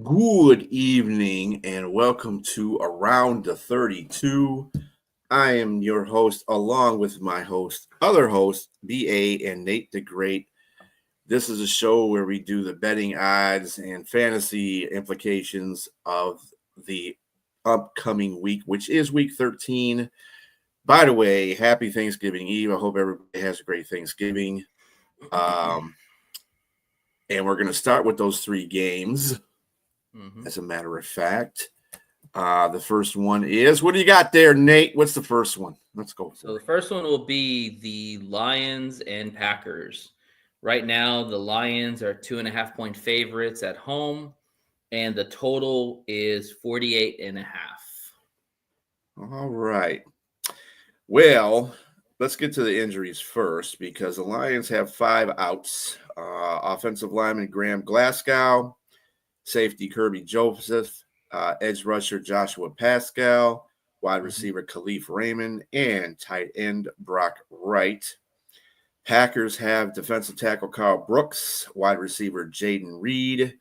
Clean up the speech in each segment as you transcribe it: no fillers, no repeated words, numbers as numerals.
Good evening and welcome to Around the 32. I am your host, along with my other host, BA and Nate the Great. This is a show where we do the betting odds and fantasy implications of the upcoming week, which is week 13. By the way, happy Thanksgiving Eve. I hope everybody has a great Thanksgiving. And we're going to start with those three games. As a matter of fact, the first one is, what do you got there, Nate? What's the first one? Let's go. So the first one will be the Lions and Packers. Right now, the Lions are 2.5-point favorites at home, and the total is 48.5. All right. Well, let's get to the injuries first because the Lions have 5 outs. Offensive lineman Graham Glasgow, safety Kirby Joseph, edge rusher Joshua Pascal, wide receiver Khalif Raymond, and tight end Brock Wright. Packers have defensive tackle Carl Brooks, wide receiver Jaden Reed,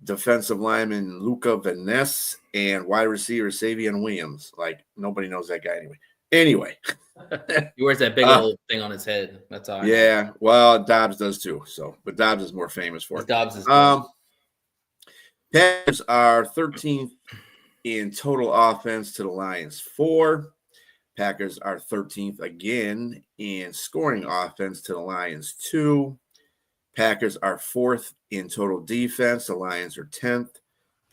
defensive lineman Luca Vaness, and wide receiver Savion Williams. Like, nobody knows that guy anyway. He wears that big old thing on his head. That's all. Yeah, well, Dobbs does too. But Dobbs is more famous for it. Dobbs is Packers are 13th in total offense to the Lions 4. Packers are 13th again in scoring offense to the Lions 2. Packers are 4th in total defense. The Lions are 10th.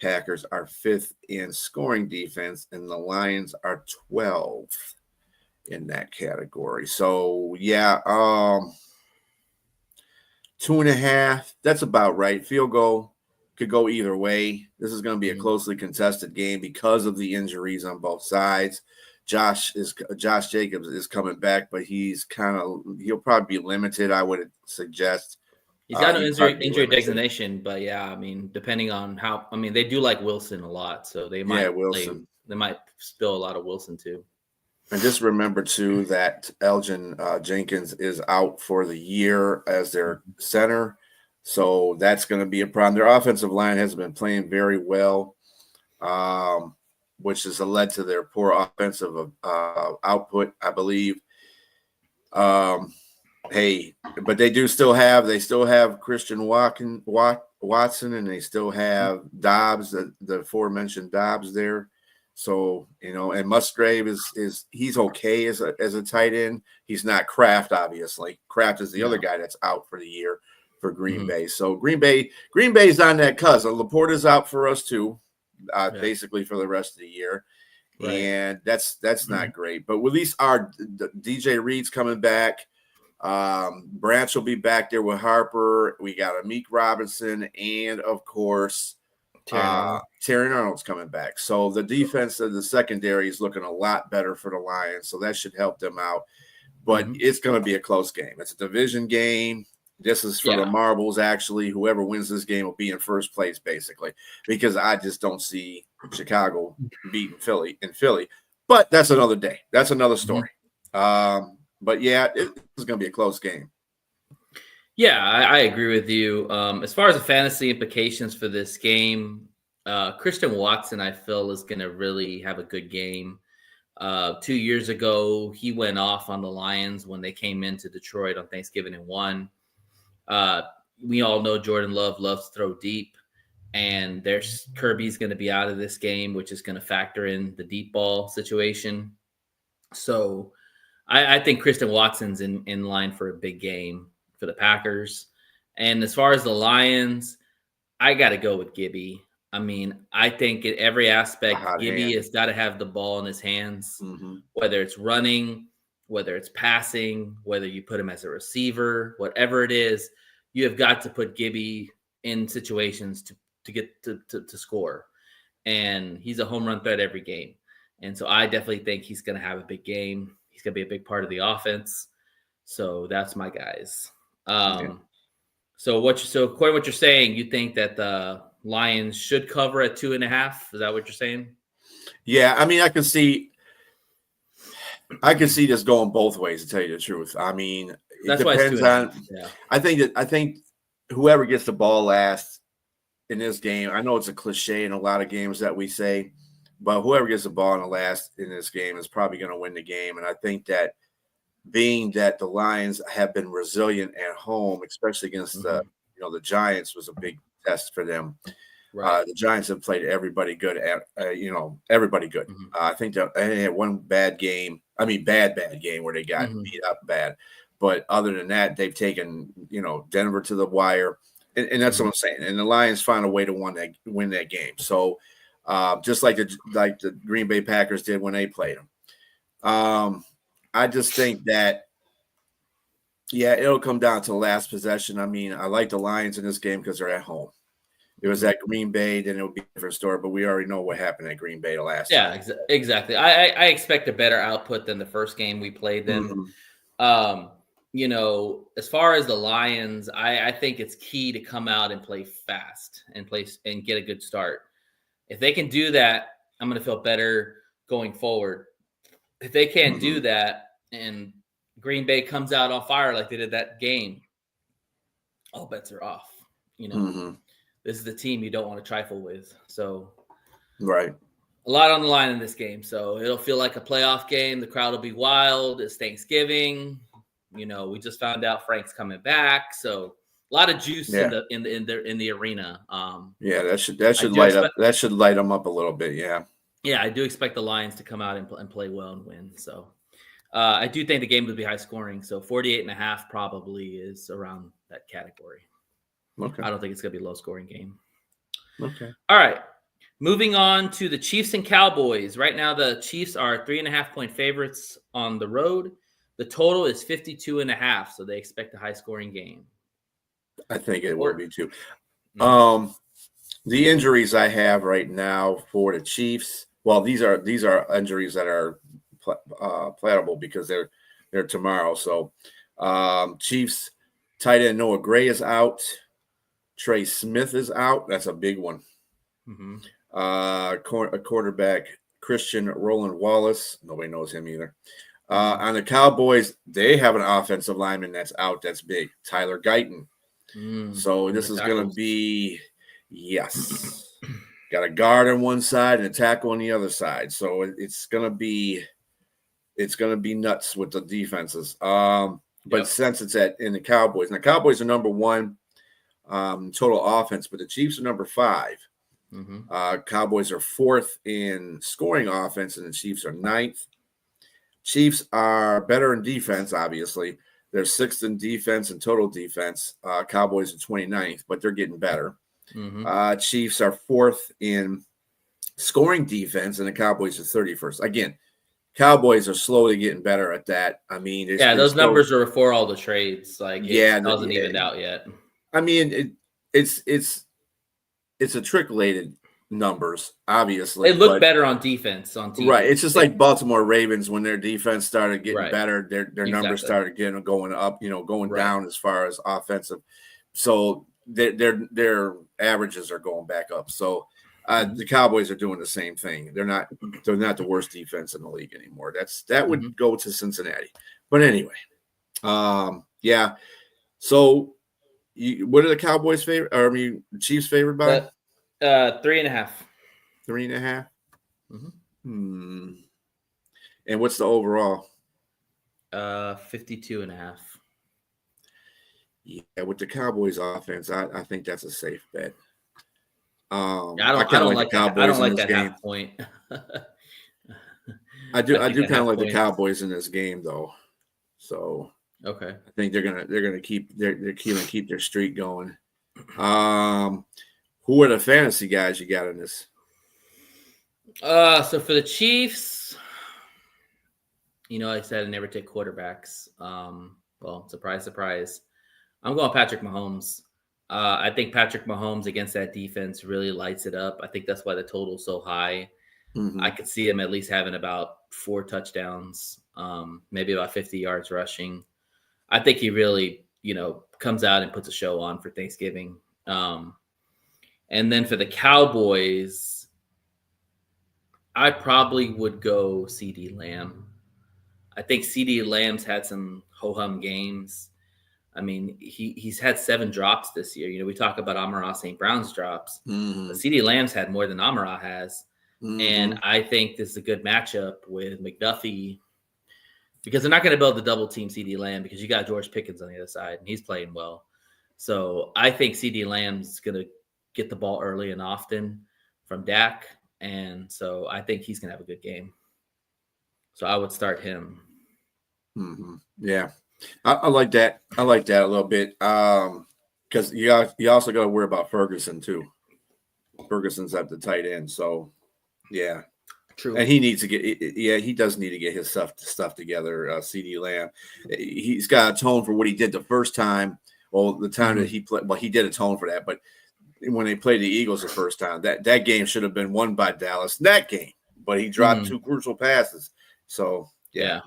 Packers are 5th in scoring defense, and the Lions are 12th in that category. So, yeah, 2.5, that's about right. Field goal could go either way. This is going to be a closely contested game because of the injuries on both sides. Josh Jacobs is coming back, but he'll probably be limited, I would suggest. He's got no injury designation, but yeah, I mean, depending on how, I mean, they do like Wilson a lot, so they might they might spill a lot of Wilson too. And just remember too that Elgin Jenkins is out for the year as their center. So that's going to be a problem. Their offensive line hasn't been playing very well, which has led to their poor offensive output, I believe. But they still have Christian Watson, and they still have Dobbs, the aforementioned Dobbs there. So, and Musgrave he's okay as a tight end. He's not Kraft, obviously. Kraft is the other guy that's out for the year for Green Bay. So Green Bay's on that cusp. Laporta's out for us too, basically for the rest of the year. Right. And that's not great. But at least our DJ Reed's coming back. Branch will be back there with Harper. We got Amik Robinson, and of course Terry Arnold's coming back. So the defense of the secondary is looking a lot better for the Lions. So that should help them out. But it's going to be a close game. It's a division game. This is for the marbles, actually. Whoever wins this game will be in first place, basically, because I just don't see Chicago beating Philly. But that's another day. That's another story. But, yeah, it's going to be a close game. Yeah, I agree with you. As far as the fantasy implications for this game, Christian Watson, I feel, is going to really have a good game. 2 years ago, he went off on the Lions when they came into Detroit on Thanksgiving and won. We all know Jordan Love loves to throw deep, and there's Kirby's going to be out of this game, which is going to factor in the deep ball situation. So I think Christian Watson's in line for a big game for the Packers. And as far as the Lions, I got to go with Gibby. I mean, I think in every aspect, Gibby has got to have the ball in his hands, whether it's running, whether it's passing, whether you put him as a receiver, whatever it is, you have got to put Gibby in situations to get to score. And he's a home run threat every game. And so I definitely think he's going to have a big game. He's going to be a big part of the offense. So that's my guys. So according to what you're saying, you think that the Lions should cover at 2.5? Is that what you're saying? Yeah, I mean, I can see this going both ways, to tell you the truth. I mean, it depends on. Yeah. I think whoever gets the ball last in this game, I know it's a cliche in a lot of games that we say, but whoever gets the ball in the last in this game is probably going to win the game. And I think that being that the Lions have been resilient at home, especially against the Giants, was a big test for them. Right. The Giants have played everybody good everybody good. I think that they had one bad game game where they got beat up bad. But other than that, they've taken, Denver to the wire. And that's what I'm saying. And the Lions found a way to win that game. So just like the Green Bay Packers did when they played them. I just think that, it'll come down to the last possession. I mean, I like the Lions in this game because they're at home. It was at Green Bay, then it would be a different story. But we already know what happened at Green Bay the last time. Yeah, exactly. I expect a better output than the first game we played them. As far as the Lions, I think it's key to come out and play fast and get a good start. If they can do that, I'm going to feel better going forward. If they can't do that and Green Bay comes out on fire like they did that game, all bets are off. This is the team you don't want to trifle with. So, right. A lot on the line in this game. So it'll feel like a playoff game. The crowd will be wild. It's Thanksgiving. We just found out Frank's coming back. So a lot of juice in the arena. That should light them up a little bit. Yeah. Yeah, I do expect the Lions to come out and play well and win. So I do think the game will be high scoring. So 48.5 probably is around that category. Okay. I don't think it's going to be a low-scoring game. Okay. All right. Moving on to the Chiefs and Cowboys. Right now, the Chiefs are 3.5-point favorites on the road. The total is 52.5, so they expect a high-scoring game. I think it will be too. The injuries I have right now for the Chiefs, well, these are injuries that are playable because they're tomorrow. So, Chiefs tight end Noah Gray is out. Trey Smith is out. That's a big one. A quarterback, Christian Roland Wallace. Nobody knows him either. On the Cowboys, they have an offensive lineman that's out. That's big. Tyler Guyton. So this is going to be, got a guard on one side and a tackle on the other side. So it's going to be nuts with the defenses. But since it's in the Cowboys, and the Cowboys are number one total offense, but the Chiefs are number 5. Cowboys are 4th in scoring offense, and the Chiefs are 9th. Chiefs are better in defense, obviously. They're 6th in defense and total defense. Cowboys are 29th, but they're getting better. Chiefs are 4th in scoring defense, and the Cowboys are 31st. Again, Cowboys are slowly getting better at that. I mean, those numbers are before all the trades. It hasn't evened out yet. I mean, it's matriculated numbers, obviously. They look better on defense on TV. Right. It's just like Baltimore Ravens when their defense started getting better, their numbers started going up, going down as far as offensive. So their averages are going back up. So the Cowboys are doing the same thing. They're not the worst defense in the league anymore. That would go to Cincinnati. But anyway, So what are the Cowboys favorite? Or Chiefs favored by? 3.5. 3.5. And what's the overall? 52.5. Yeah, with the Cowboys offense, I think that's a safe bet. I don't like the Cowboys. I don't like that half point. I do kind of like the Cowboys in this game, though. So okay, I think they're gonna keep their streak going. Who are the fantasy guys you got in this? So for the Chiefs, I said I never take quarterbacks. Well, surprise, surprise. I'm going Patrick Mahomes. I think Patrick Mahomes against that defense really lights it up. I think that's why the total's so high. I could see him at least having about 4 touchdowns, maybe about 50 yards rushing. I think he really, comes out and puts a show on for Thanksgiving. And then for the Cowboys, I probably would go CD Lamb. I think CD Lamb's had some ho-hum games. I mean, he's had 7 drops this year. You know, we talk about Amon-Ra St. Brown's drops, but CeeDee Lamb's had more than Amon-Ra has. And I think this is a good matchup with McDuffie because they're not going to build the double team CeeDee Lamb because you got George Pickens on the other side and he's playing well. So I think CeeDee Lamb's going to get the ball early and often from Dak. And so I think he's going to have a good game. So I would start him. Yeah. I like that. I like that a little bit. Because you also got to worry about Ferguson too. Ferguson's at the tight end. So yeah. True. And he needs to he does need to get his stuff together. CeeDee Lamb. He's got to atone for what he did the first time. Well, the time that he played, well, he did atone for that, but when they played the Eagles the first time, that game should have been won by Dallas. That game, but he dropped 2 crucial passes. So yeah.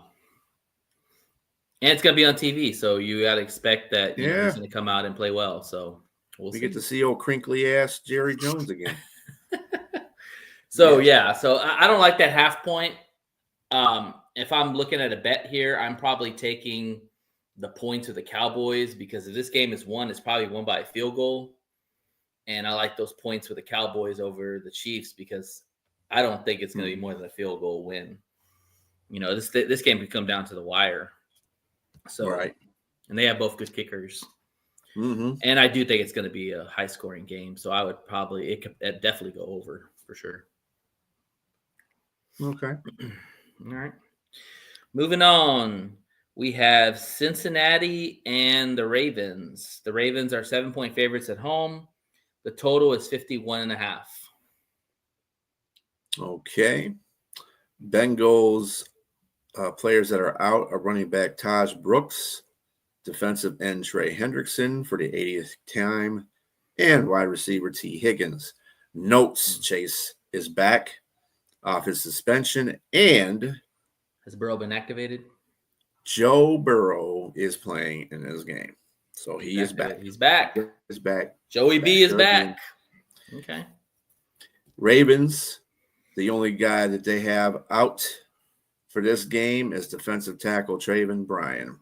And it's gonna be on TV, so you gotta expect that you know, he's gonna come out and play well. So we get to see old crinkly ass Jerry Jones again. So I don't like that half point. If I'm looking at a bet here, I'm probably taking the points of the Cowboys because if this game is won, it's probably won by a field goal. And I like those points with the Cowboys over the Chiefs because I don't think it's going to be more than a field goal win. You know, this game could come down to the wire. So, and they have both good kickers. And I do think it's going to be a high scoring game. So I would it'd definitely go over for sure. Okay. All right. Moving on. We have Cincinnati and the Ravens. The Ravens are 7-point favorites at home. The total is 51.5. Okay. Bengals players that are out are running back Taj Brooks, defensive end Trey Hendrickson for the 80th time, and wide receiver T. Higgins. Notes: Chase is back off his suspension, and has Burrow been activated? Joe Burrow is playing in this game. So he is back. He's back. He's back. Joey B is back. Okay. Ravens, the only guy that they have out for this game is defensive tackle Traven Bryan.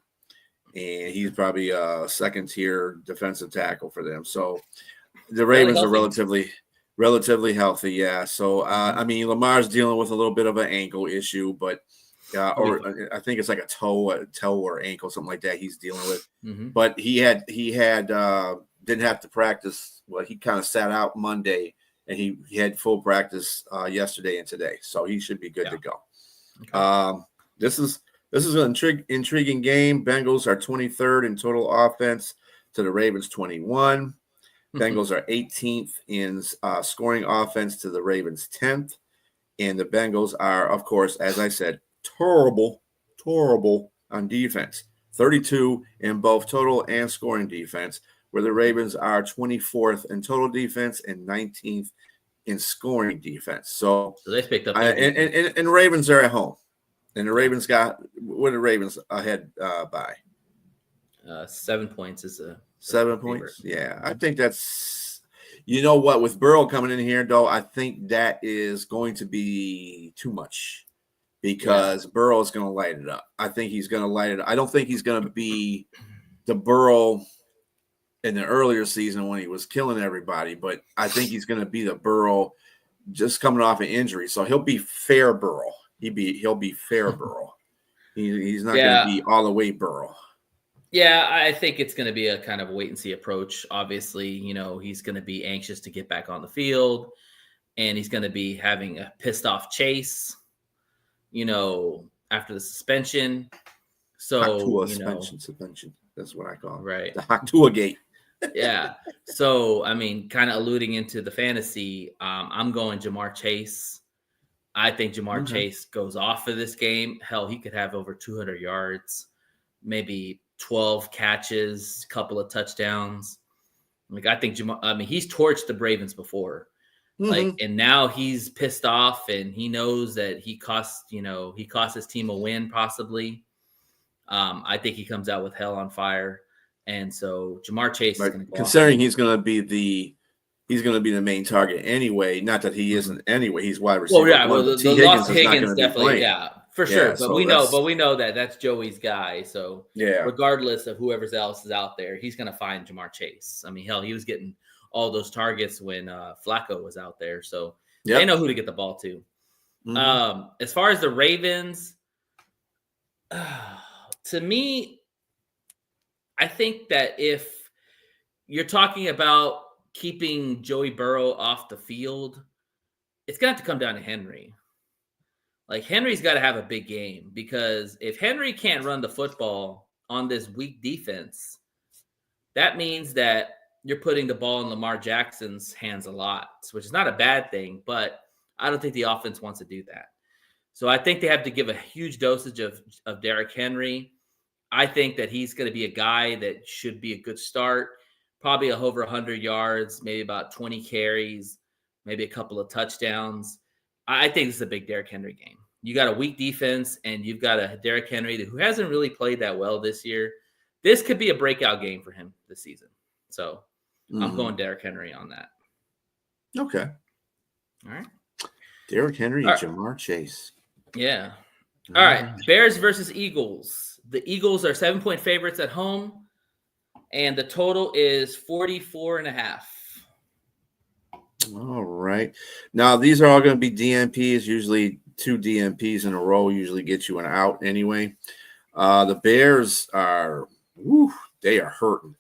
And he's probably a second-tier defensive tackle for them. So the Ravens are relatively healthy, yeah. So, I mean, Lamar's dealing with a little bit of an ankle issue, but or I think it's like a toe or ankle, something like that he's dealing with. But he didn't have to practice. Well, he kind of sat out Monday, and he had full practice yesterday and today, so he should be good to go. Okay. This is an intriguing game. Bengals are 23rd in total offense to the Ravens 21. Bengals are 18th in scoring offense to the Ravens 10th, and the Bengals are, of course, as I said, terrible on defense. 32 in both total and scoring defense, where the Ravens are 24th in total defense and 19th in scoring defense. So they picked up. And Ravens are at home. And the Ravens what are the Ravens ahead by? 7 points is a 7 points. Yeah, I think that's, you know what, with Burrow coming in here, though, I think that is going to be too much because Burrow is going to light it up. I think he's going to light it up. I don't think he's going to be the Burrow in the earlier season when he was killing everybody, but I think he's going to be the Burrow just coming off an injury. So he'll be fair Burrow. He'll be fair Burrow. He's not going to be all the way Burrow. Yeah, I think it's going to be a kind of wait and see approach. Obviously, you know, he's going to be anxious to get back on the field, and he's going to be having a pissed off Chase, you know, after the suspension. So, suspension. That's what I call it. Right. The Haktua gate. Yeah. So, I mean, kind of alluding into the fantasy, I'm going Jamar Chase. I think Jamar Chase goes off for this game. Hell, he could have over 200 yards, maybe 12 catches, couple of touchdowns. Like, I think he's torched the Ravens before. Like, and now he's pissed off and he knows that he cost his team a win possibly. I think he comes out with hell on fire. And so Jamar Chase is going to go considering he's going to be the main target anyway. Not that he isn't anyway. He's wide receiver. Well, yeah. Well, the lost Higgins definitely, For Yeah, sure, but so we know that that's Joey's guy. So yeah. regardless of whoever else is out there, he's going to find Jamar Chase. I mean, hell, he was getting all those targets when Flacco was out there, so they Yep. know who to get the ball to. Mhm. As far as the Ravens, to me, I think that if you're talking about keeping Joey Burrow off the field, it's going to have to come down to Henry. Like Henry's got to have a big game because if Henry can't run the football on this weak defense, that means that you're putting the ball in Lamar Jackson's hands a lot, which is not a bad thing, but I don't think the offense wants to do that. So I think they have to give a huge dosage of Derrick Henry. I think that he's going to be a guy that should be a good start, probably over 100 yards, maybe about 20 carries, maybe a couple of touchdowns. I think this is a big Derrick Henry game. You got a weak defense, and you've got a Derrick Henry who hasn't really played that well this year. This could be a breakout game for him this season. So I'm going Derrick Henry on that. Okay. All right. Derrick Henry and Jamar Chase. Yeah. All right. Bears versus Eagles. The Eagles are 7-point favorites at home, and the total is 44.5. All right. Now, these are all going to be DNPs. Usually 2 DNPs in a row usually get you an out anyway. The Bears are, they are hurting.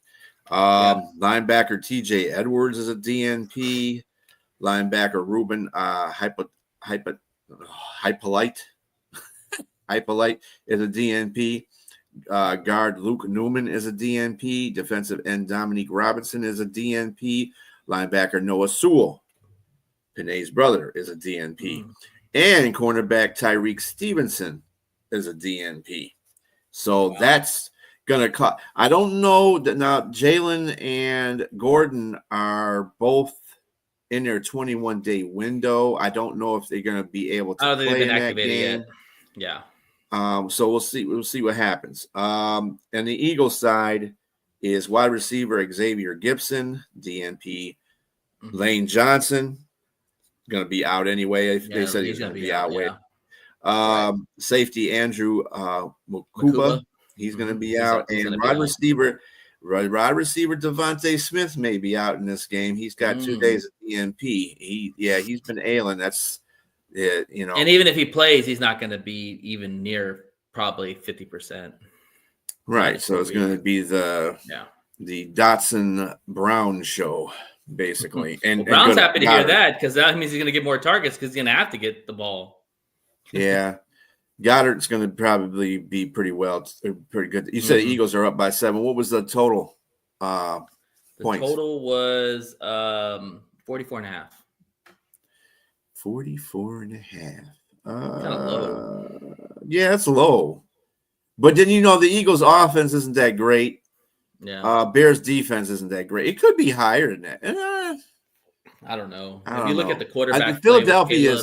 Linebacker TJ Edwards is a DNP. Linebacker Ruben Hypolite is a DNP. Guard Luke Newman is a DNP. Defensive end Dominique Robinson is a DNP. Linebacker Noah Sewell, Panay's brother, is a DNP. And cornerback Tyreek Stevenson is a DNP. So that's going to cut. I don't know that now Jalen and Gordon are both in their 21-day window. I don't know if they're going to be able to play in that game. Yet. So we'll see. We'll see what happens. And the Eagles side is wide receiver Xavier Gibson, DNP. Lane Johnson, going to be out anyway. They said he's going to be out. Safety Andrew Mukuba, he's going to be out. And wide receiver Devontae Smith may be out in this game. He's got 2 days of DNP. He's been ailing. That's and even if he plays, he's not going to be even near probably 50%. Right. So it's going to be the Dotson Brown show, basically. And Brown's happy to hear that because that means he's going to get more targets because he's going to have to get the ball. Yeah. Goddard's going to probably be pretty good. You said Eagles are up by 7. What was the total points? The total was 44.5. 44.5. Kind of low. Yeah, it's low. But then the Eagles' offense isn't that great. Yeah. Bears' defense isn't that great. It could be higher than that. I don't know. If you look at the quarterback, Philadelphia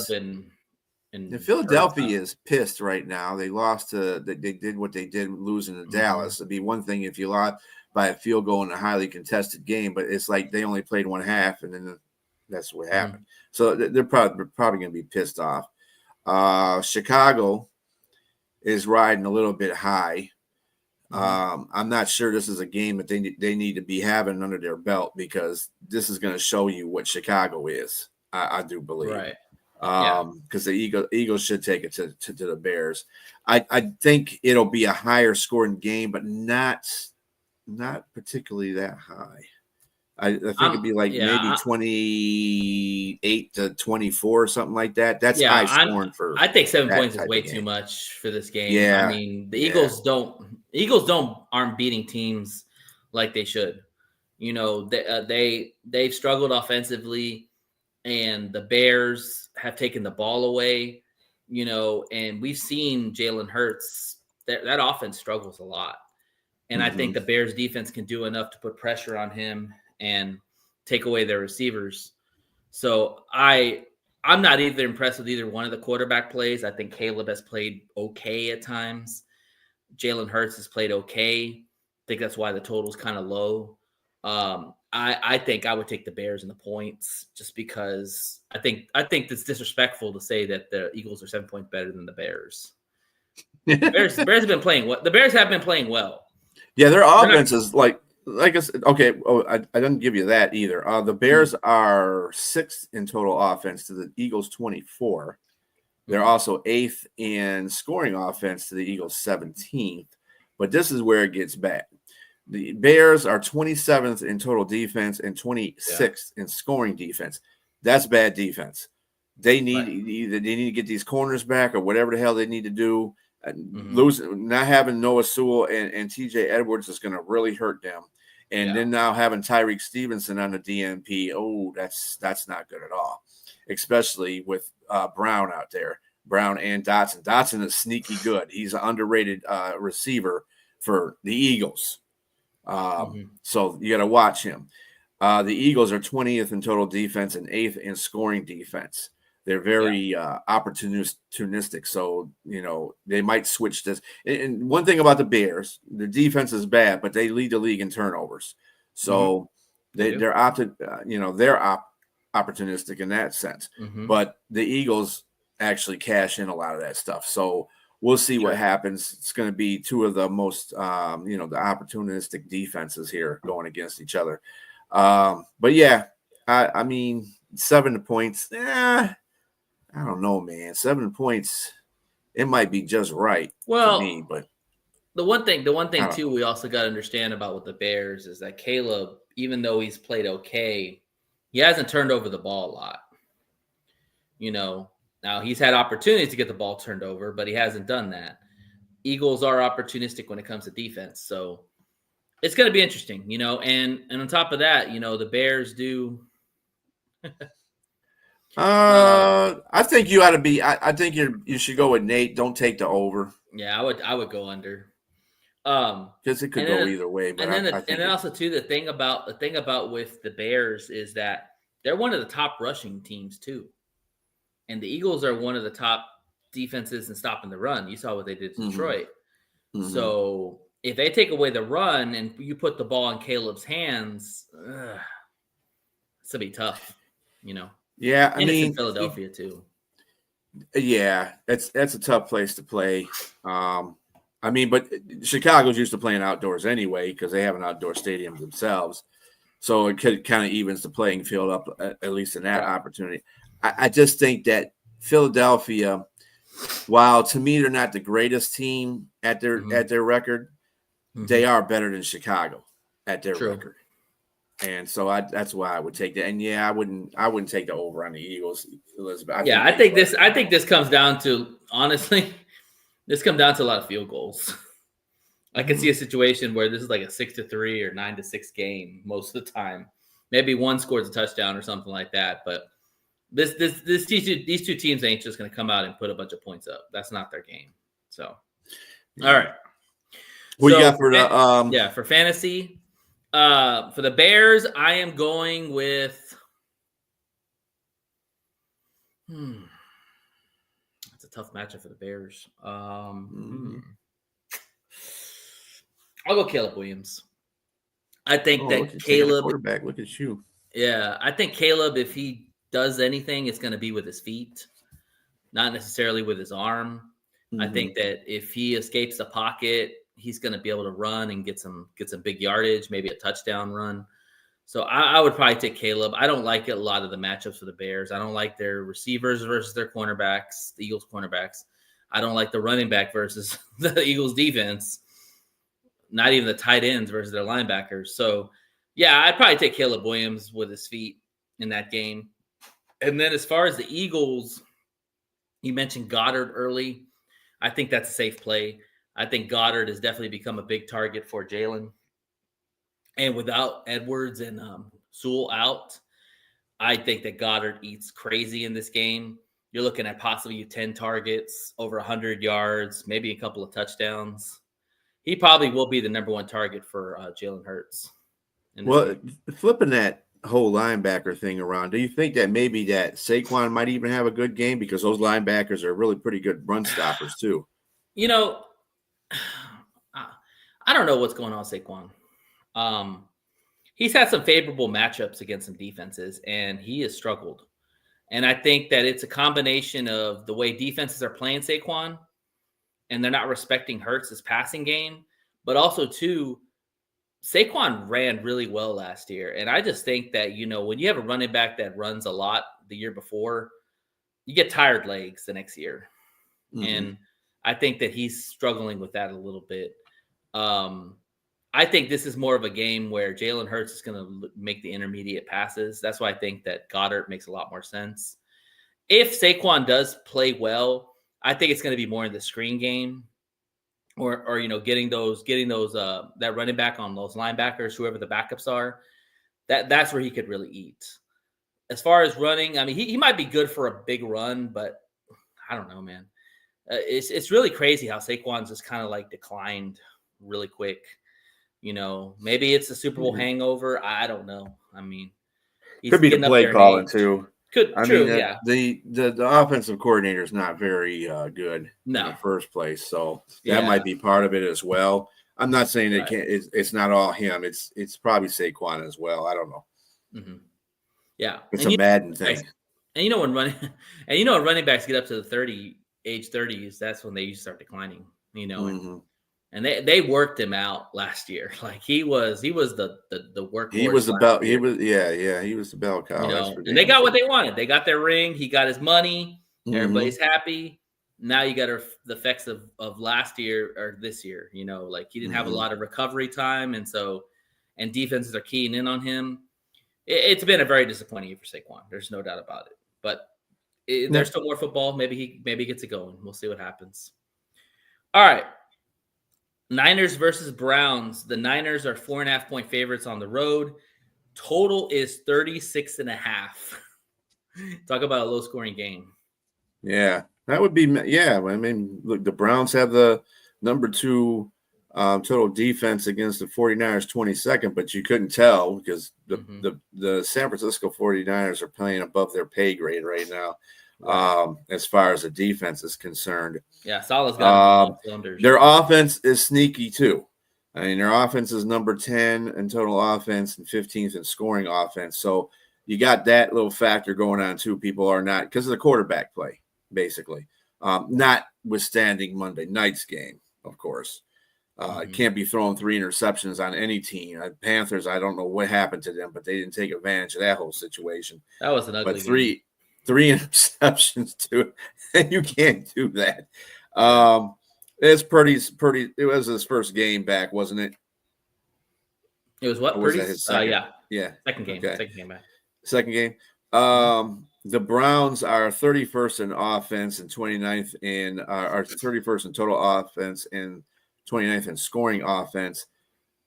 is pissed right now. They lost to. They did what they did, losing to Dallas. It'd be one thing if you lost by a field goal in a highly contested game, but it's like they only played one half, and then that's what happened. So they're probably going to be pissed off. Chicago is riding a little bit high. I'm not sure this is a game that they need to be having under their belt because this is going to show you what Chicago is. I do believe, right? Because the Eagles should take it to the Bears. I think it'll be a higher scoring game, but not particularly that high. I think it'd be like maybe 28 to 24 or something like that. That's high scoring for. I think 7 points is way too much for this game. Yeah, I mean the Eagles aren't beating teams like they should. They've struggled offensively, and the Bears have taken the ball away. And we've seen Jalen Hurts. That offense struggles a lot, and I think the Bears defense can do enough to put pressure on him and take away their receivers. So I'm not either impressed with either one of the quarterback plays. I think Caleb has played okay at times. Jalen Hurts has played okay. I think that's why the total's kind of low. I think I would take the Bears in the points just because I think it's disrespectful to say that the Eagles are 7 points better than the Bears. Bears have been playing well. The Bears have been playing well. Yeah, their They're not- offense is like I said. Okay, I didn't give you that either. The Bears are 6th in total offense to the Eagles 24. They're also 8th in scoring offense to the Eagles 17th. But this is where it gets bad. The Bears are 27th in total defense and 26th in scoring defense. That's bad defense. They need either they need to get these corners back or whatever the hell they need to do. Not having Noah Sewell and TJ Edwards is going to really hurt them. And then now having Tyreek Stevenson on the DNP, that's not good at all, especially with Brown out there. Brown and Dotson. Dotson is sneaky good. He's an underrated receiver for the Eagles. So you got to watch him. The Eagles are 20th in total defense and 8th in scoring defense. They're very opportunistic. So, they might switch this. And one thing about the Bears, their defense is bad, but they lead the league in turnovers. So they're opportunistic in that sense. But the Eagles actually cash in a lot of that stuff. So we'll see what happens. It's going to be two of the most, the opportunistic defenses here going against each other. But yeah, I mean, 7 points. I don't know, man. 7 points, it might be just right for me. But the one thing too, we also got to understand about with the Bears is that Caleb, even though he's played okay, he hasn't turned over the ball a lot. Now he's had opportunities to get the ball turned over, but he hasn't done that. Eagles are opportunistic when it comes to defense, so it's going to be interesting, And on top of that, the Bears do. I think you ought to be. I think you should go with Nate. Don't take the over. Yeah, I would go under. Because it could go either way. But then also too, the thing about with the Bears is that they're one of the top rushing teams too, and the Eagles are one of the top defenses in stopping the run. You saw what they did to Detroit. So if they take away the run and you put the ball in Caleb's hands, it's gonna be tough. Yeah, and it's in Philadelphia too. Yeah, that's a tough place to play. But Chicago's used to playing outdoors anyway because they have an outdoor stadium themselves. So it kind of evens the playing field up, at least in that opportunity. I just think that Philadelphia, while to me they're not the greatest team at their record, they are better than Chicago at their record. And so that's why I would take that. And I wouldn't take the over on the Eagles, Elizabeth. I think this comes down to, honestly, this comes down to a lot of field goals. I can see a situation where this is like a 6-3 or 9-6 game most of the time. Maybe one scores a touchdown or something like that. But these two teams ain't just going to come out and put a bunch of points up. That's not their game. So, all right. What you got for for fantasy? For the Bears, I am going with. It's a tough matchup for the Bears. I'll go Caleb Williams. I think that Caleb, quarterback. Look at you. Yeah, I think Caleb, if he does anything, it's going to be with his feet, not necessarily with his arm. I think that if he escapes the pocket, he's going to be able to run and get some big yardage, maybe a touchdown run. So I would probably take Caleb. I don't like a lot of the matchups for the Bears. I don't like their receivers versus their cornerbacks, the Eagles cornerbacks. I don't like the running back versus the Eagles defense. Not even the tight ends versus their linebackers. So, yeah, I'd probably take Caleb Williams with his feet in that game. And then as far as the Eagles, you mentioned Goddard early. I think that's a safe play. I think Goddard has definitely become a big target for Jalen. And without Edwards and Sewell out, I think that Goddard eats crazy in this game. You're looking at possibly 10 targets, over 100 yards, maybe a couple of touchdowns. He probably will be the number one target for Jalen Hurts. Well, flipping that whole linebacker thing around, do you think that maybe that Saquon might even have a good game because those linebackers are really pretty good run stoppers too? I don't know what's going on with Saquon. He's had some favorable matchups against some defenses, and he has struggled. And I think that it's a combination of the way defenses are playing Saquon and they're not respecting Hurts' passing game. But also, too, Saquon ran really well last year. And I just think that, when you have a running back that runs a lot the year before, you get tired legs the next year. Mm-hmm. And I think that he's struggling with that a little bit. I think this is more of a game where Jalen Hurts is going to make the intermediate passes. That's why I think that Goddard makes a lot more sense. If Saquon does play well, I think it's going to be more in the screen game, or getting those that running back on those linebackers, whoever the backups are. That's where he could really eat. As far as running, I mean, he might be good for a big run, but I don't know, man. It's really crazy how Saquon's just kind of like declined really quick. Maybe it's a Super Bowl hangover. I don't know. I mean, he's could be the getting up play there in calling age. too. Yeah. The offensive coordinator is not very good in the first place, so that might be part of it as well. I'm not saying it can't. It's not all him. It's probably Saquon as well. I don't know. Mm-hmm. Yeah, it's a Madden thing. And when running backs get up to the age 30s, that's when they start declining. Mm-hmm. And they worked him out last year. Like he was the workhorse. He was the bell. He was he was the bell cow. And they got what they wanted. They got their ring. He got his money. Mm-hmm. Everybody's happy. Now you got the effects of last year or this year. Like he didn't have a lot of recovery time, and defenses are keying in on him. It's been a very disappointing year for Saquon. There's no doubt about it. But there's still more football. Maybe he gets it going. We'll see what happens. All right. Niners versus Browns. The Niners are 4.5-point favorites on the road. Total is 36.5. Talk about a low-scoring game. Yeah, that would be. Yeah, I mean, look, the Browns have the number 2 total defense against the 49ers, 22nd, but you couldn't tell because the San Francisco 49ers are playing above their pay grade right now. As far as the defense is concerned. Yeah, Salah's got cylinders. Their offense is sneaky too. I mean, their offense is number 10 in total offense and 15th in scoring offense. So you got that little factor going on too. People are not, because of the quarterback play, basically. Notwithstanding Monday night's game, of course. Can't be throwing 3 interceptions on any team. Panthers, I don't know what happened to them, but they didn't take advantage of that whole situation. That was an ugly game. 3 interceptions too, and you can't do that. It's pretty. It was his first game back, wasn't it? It was what? Was that his second? Yeah. Second game. Okay. Second game back. Second game. The Browns are 31st in offense and 29th in are 31st in total offense and 29th in scoring offense.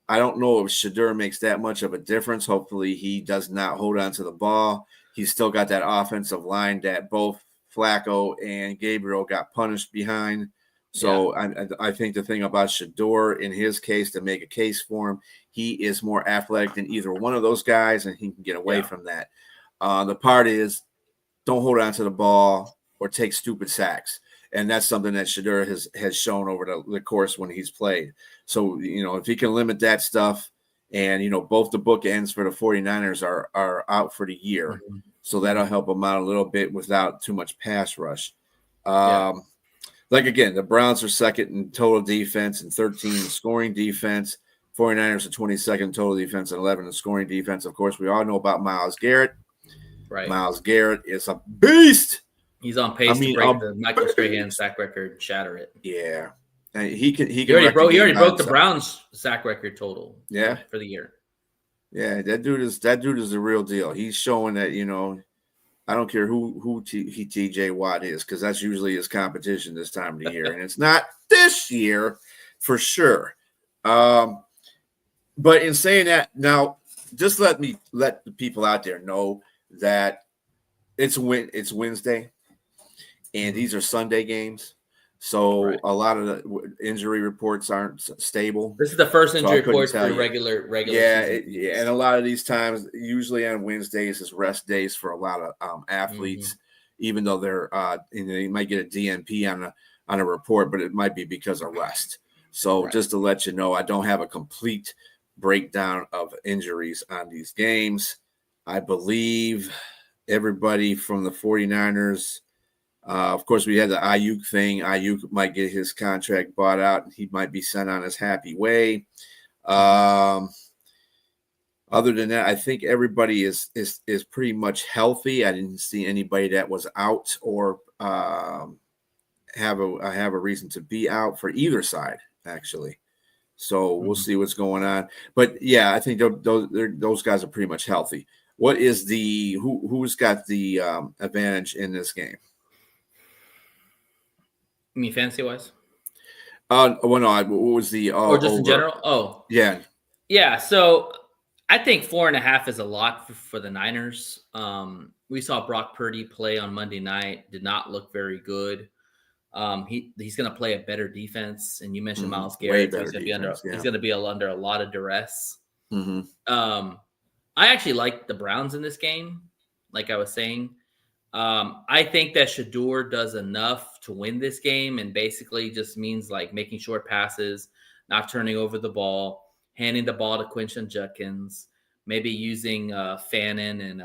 I don't know if Shedeur makes that much of a difference. Hopefully, he does not hold on to the ball. He's still got that offensive line that both Flacco and Gabriel got punished behind. So I think the thing about Shedeur, in his case, to make a case for him, he is more athletic than either one of those guys, and he can get away from that. The part is, don't hold on to the ball or take stupid sacks. And that's something that Shedeur has shown over the course when he's played. So, if he can limit that stuff, and, both the bookends for the 49ers are out for the year. Mm-hmm. So that'll help them out a little bit without too much pass rush. Like, again, the Browns are second in total defense and 13 in scoring defense. 49ers are 22nd in total defense and 11 in scoring defense. Of course, we all know about Myles Garrett. Right. Myles Garrett is a beast. He's on pace to break the Michael Strahan sack record and shatter it. Yeah. And he already broke the Browns sack record total. Yeah. For the year. Yeah, that dude is the real deal. He's showing that, I don't care who TJ Watt is, because that's usually his competition this time of the year. And it's not this year for sure. But in saying that, now just let the people out there know that it's Wednesday and these are Sunday games. So a lot of the injury reports aren't stable. This is the first injury report for regular Yeah, and a lot of these times, usually on Wednesdays, is rest days for a lot of athletes, even though they're they might get a DNP on a report, but it might be because of rest. So just to let you know, I don't have a complete breakdown of injuries on these games. I believe everybody from the 49ers Of course, we had the Ayuk thing. Ayuk might get his contract bought out. He might be sent on his happy way. Other than that, I think everybody is pretty much healthy. I didn't see anybody that was out or have a reason to be out for either side, actually. So we'll see what's going on. But yeah, I think those guys are pretty much healthy. What is who's got the advantage in this game? You mean fantasy wise? Well, no. What was the Or just over? in general? Oh, yeah. So I think 4.5 is a lot for the Niners. We saw Brock Purdy play on Monday night. Did not look very good. He's going to play a better defense, and you mentioned Myles Garrett. So he's going to be under a lot of duress. I actually like the Browns in this game, like I was saying. I think that Shador does enough to win this game, and basically just means like making short passes, not turning over the ball, handing the ball to Quinton Judkins, maybe using Fannin and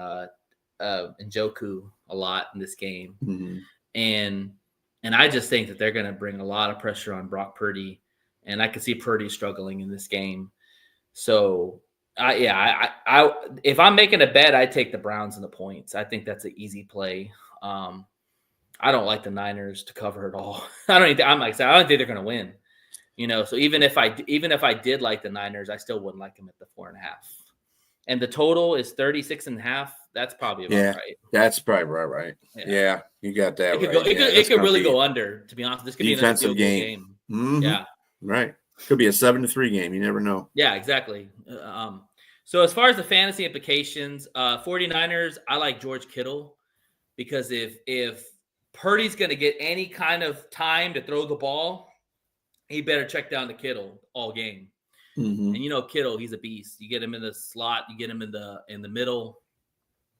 Njoku a lot in this game. And I just think that they're going to bring a lot of pressure on Brock Purdy, and I could see Purdy struggling in this game. So, if I'm making a bet, I take the Browns and the points. I think that's an easy play. I don't like the Niners to cover it all. I don't think they're going to win. So even if I did like the Niners, I still wouldn't like them at the 4.5. And the total is 36.5. That's probably about right. That's probably right. Yeah, you got that right. It could really go under, to be honest. This could be another field goal game. Yeah. Right. Could be a 7-3 game. You never know. Yeah, exactly. So as far as the fantasy implications, 49ers, I like George Kittle because if Purdy's going to get any kind of time to throw the ball, he better check down to Kittle all game. And Kittle, he's a beast. You get him in the slot, you get him in the middle.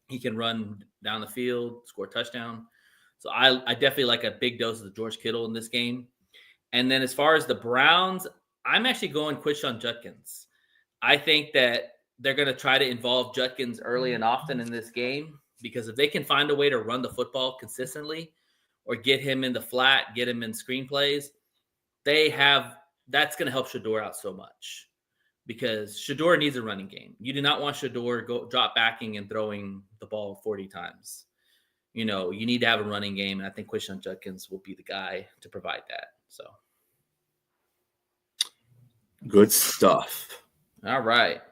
He can run down the field, score a touchdown. So I definitely like a big dose of the George Kittle in this game. And then as far as the Browns, I'm actually going Quinton Judkins. I think that they're going to try to involve Judkins early and often in this game because if they can find a way to run the football consistently or get him in the flat, get him in screenplays, that's going to help Shador out so much because Shador needs a running game. You do not want Shador drop backing and throwing the ball 40 times. You need to have a running game, and I think Quinton Judkins will be the guy to provide that. So, good stuff. All right.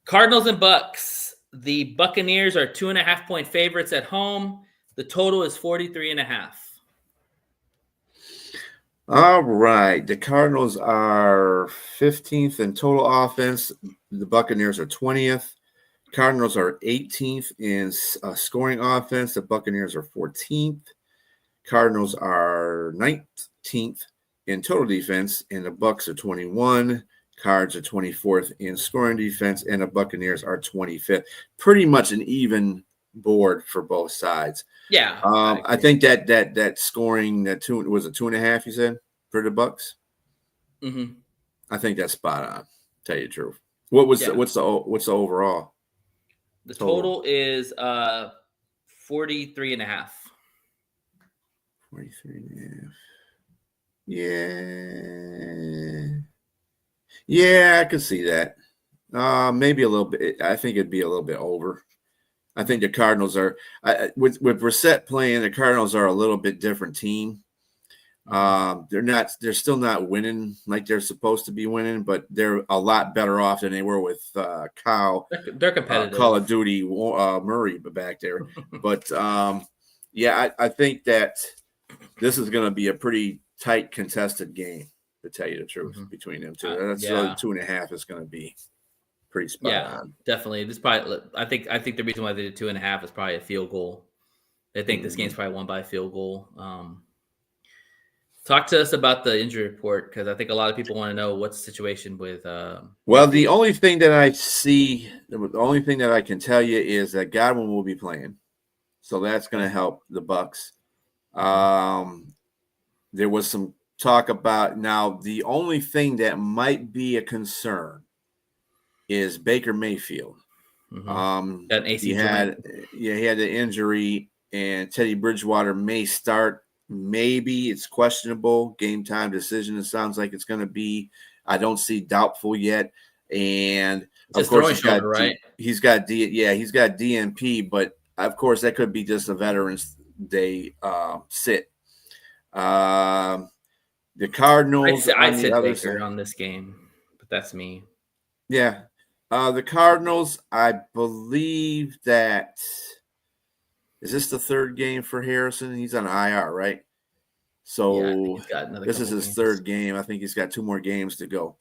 Cardinals and Bucks. The Buccaneers are 2.5-point favorites at home. The total is 43.5. All right. The Cardinals are 15th in total offense. The Buccaneers are 20th. Cardinals are 18th in scoring offense. The Buccaneers are 14th. Cardinals are 19th in total defense, and the Bucks are 21. Cards are 24th in scoring defense, and the Buccaneers are 25th. Pretty much an even board for both sides. Yeah. I think that scoring was it 2.5, you said, for the Bucks? I think that's spot on, tell you the truth. What's the overall? The total is 43.5. 43.5. Yeah, I could see that. Maybe a little bit. I think it'd be a little bit over. I think the Cardinals are with Brissett playing. The Cardinals are a little bit different team. They're still not winning like they're supposed to be winning, but they're a lot better off than they were with Kyle. They're competitive. Call of Duty Murray back there. But I think that this is going to be a pretty tight contested game, to tell you the truth, between them two. That's 2.5 is going to be pretty spot on. Definitely. This probably. I think the reason why they did 2.5 is probably a field goal. They think this game's probably won by a field goal. Talk to us about the injury report because I think a lot of people want to know what's the situation with. The only thing that I see, the only thing that I can tell you is that Godwin will be playing, so that's going to help the Bucks. There was some talk about now. The only thing that might be a concern is Baker Mayfield. That AC he had the injury, and Teddy Bridgewater may start maybe it's questionable. Game time decision. It sounds like it's going to be. I don't see doubtful yet. And of Just course, throwing shoulder, right? he's got DNP, but of course that could be just a Veterans Day sit. The Cardinals I'd on the sit other Baker side. on this game, but that's me. Yeah. The Cardinals, I believe that is this the third game for Harrison? He's on IR, right? Yeah, I think So he's got another this is couple his games. third game. I think he's got 2 more games to go.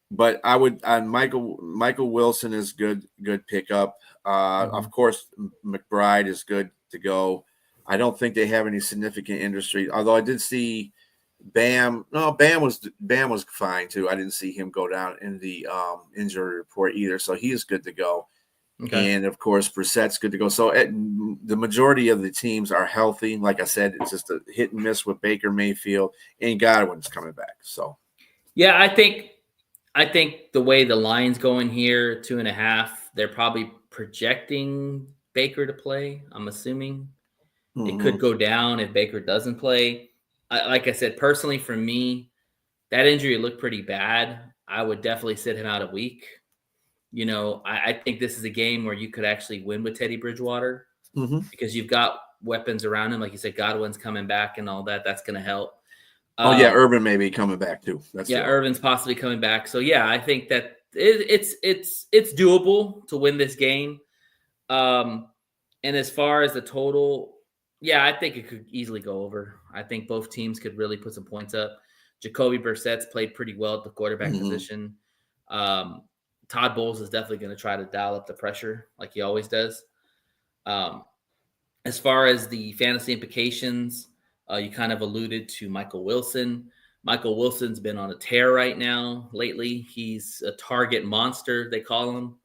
But I would Michael Wilson is good pickup. Of course, McBride is good to go. I don't think they have any significant industry, although I did see Bam. No, Bam was fine too. I didn't see him go down in the injury report either, so he is good to go. Okay. And of course, Brissett's good to go. So the majority of the teams are healthy. Like I said, it's just a hit and miss with Baker Mayfield, and Godwin's coming back. So Yeah, I think the way the line's going here, 2.5, they're probably projecting Baker to play. I'm assuming it could go down if Baker doesn't play. Like I said, personally, for me, that injury looked pretty bad. I would definitely sit him out a week. You know, I think this is a game where you could actually win with Teddy Bridgewater because you've got weapons around him. Like you said, Godwin's coming back and all that. That's going to help. Urban may be coming back too. Irvin's possibly coming back. So yeah, I think that it's doable to win this game. And as far as the total, yeah, I think it could easily go over. I think both teams could really put some points up. Jacoby Brissett's played pretty well at the quarterback position. Todd Bowles is definitely going to try to dial up the pressure like he always does. As far as the fantasy implications, you kind of alluded to Michael Wilson. Michael Wilson's been on a tear right now lately. He's a target monster, they call him.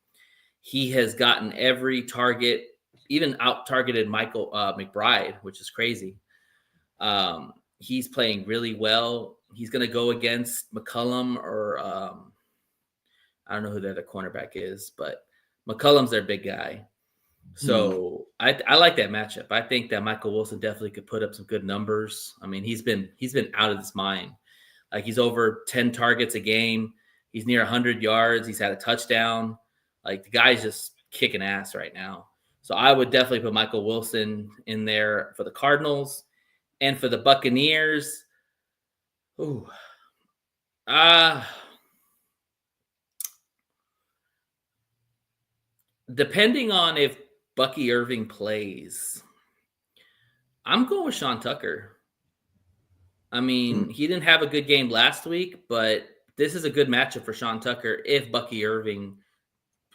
He has gotten every target, even out-targeted Michael McBride, which is crazy. He's playing really well. He's going to go against McCollum or I don't know who the other cornerback is, but McCollum's their big guy. So I like that matchup. I think that Michael Wilson definitely could put up some good numbers. I mean, he's been out of his mind. Like he's over 10 targets a game. He's near 100 yards. He's had a touchdown. Like the guy's just kicking ass right now. So I would definitely put Michael Wilson in there for the Cardinals. And for the Buccaneers, depending on if Bucky Irving plays, I'm going with Sean Tucker. I mean, he didn't have a good game last week, but this is a good matchup for Sean Tucker if Bucky Irving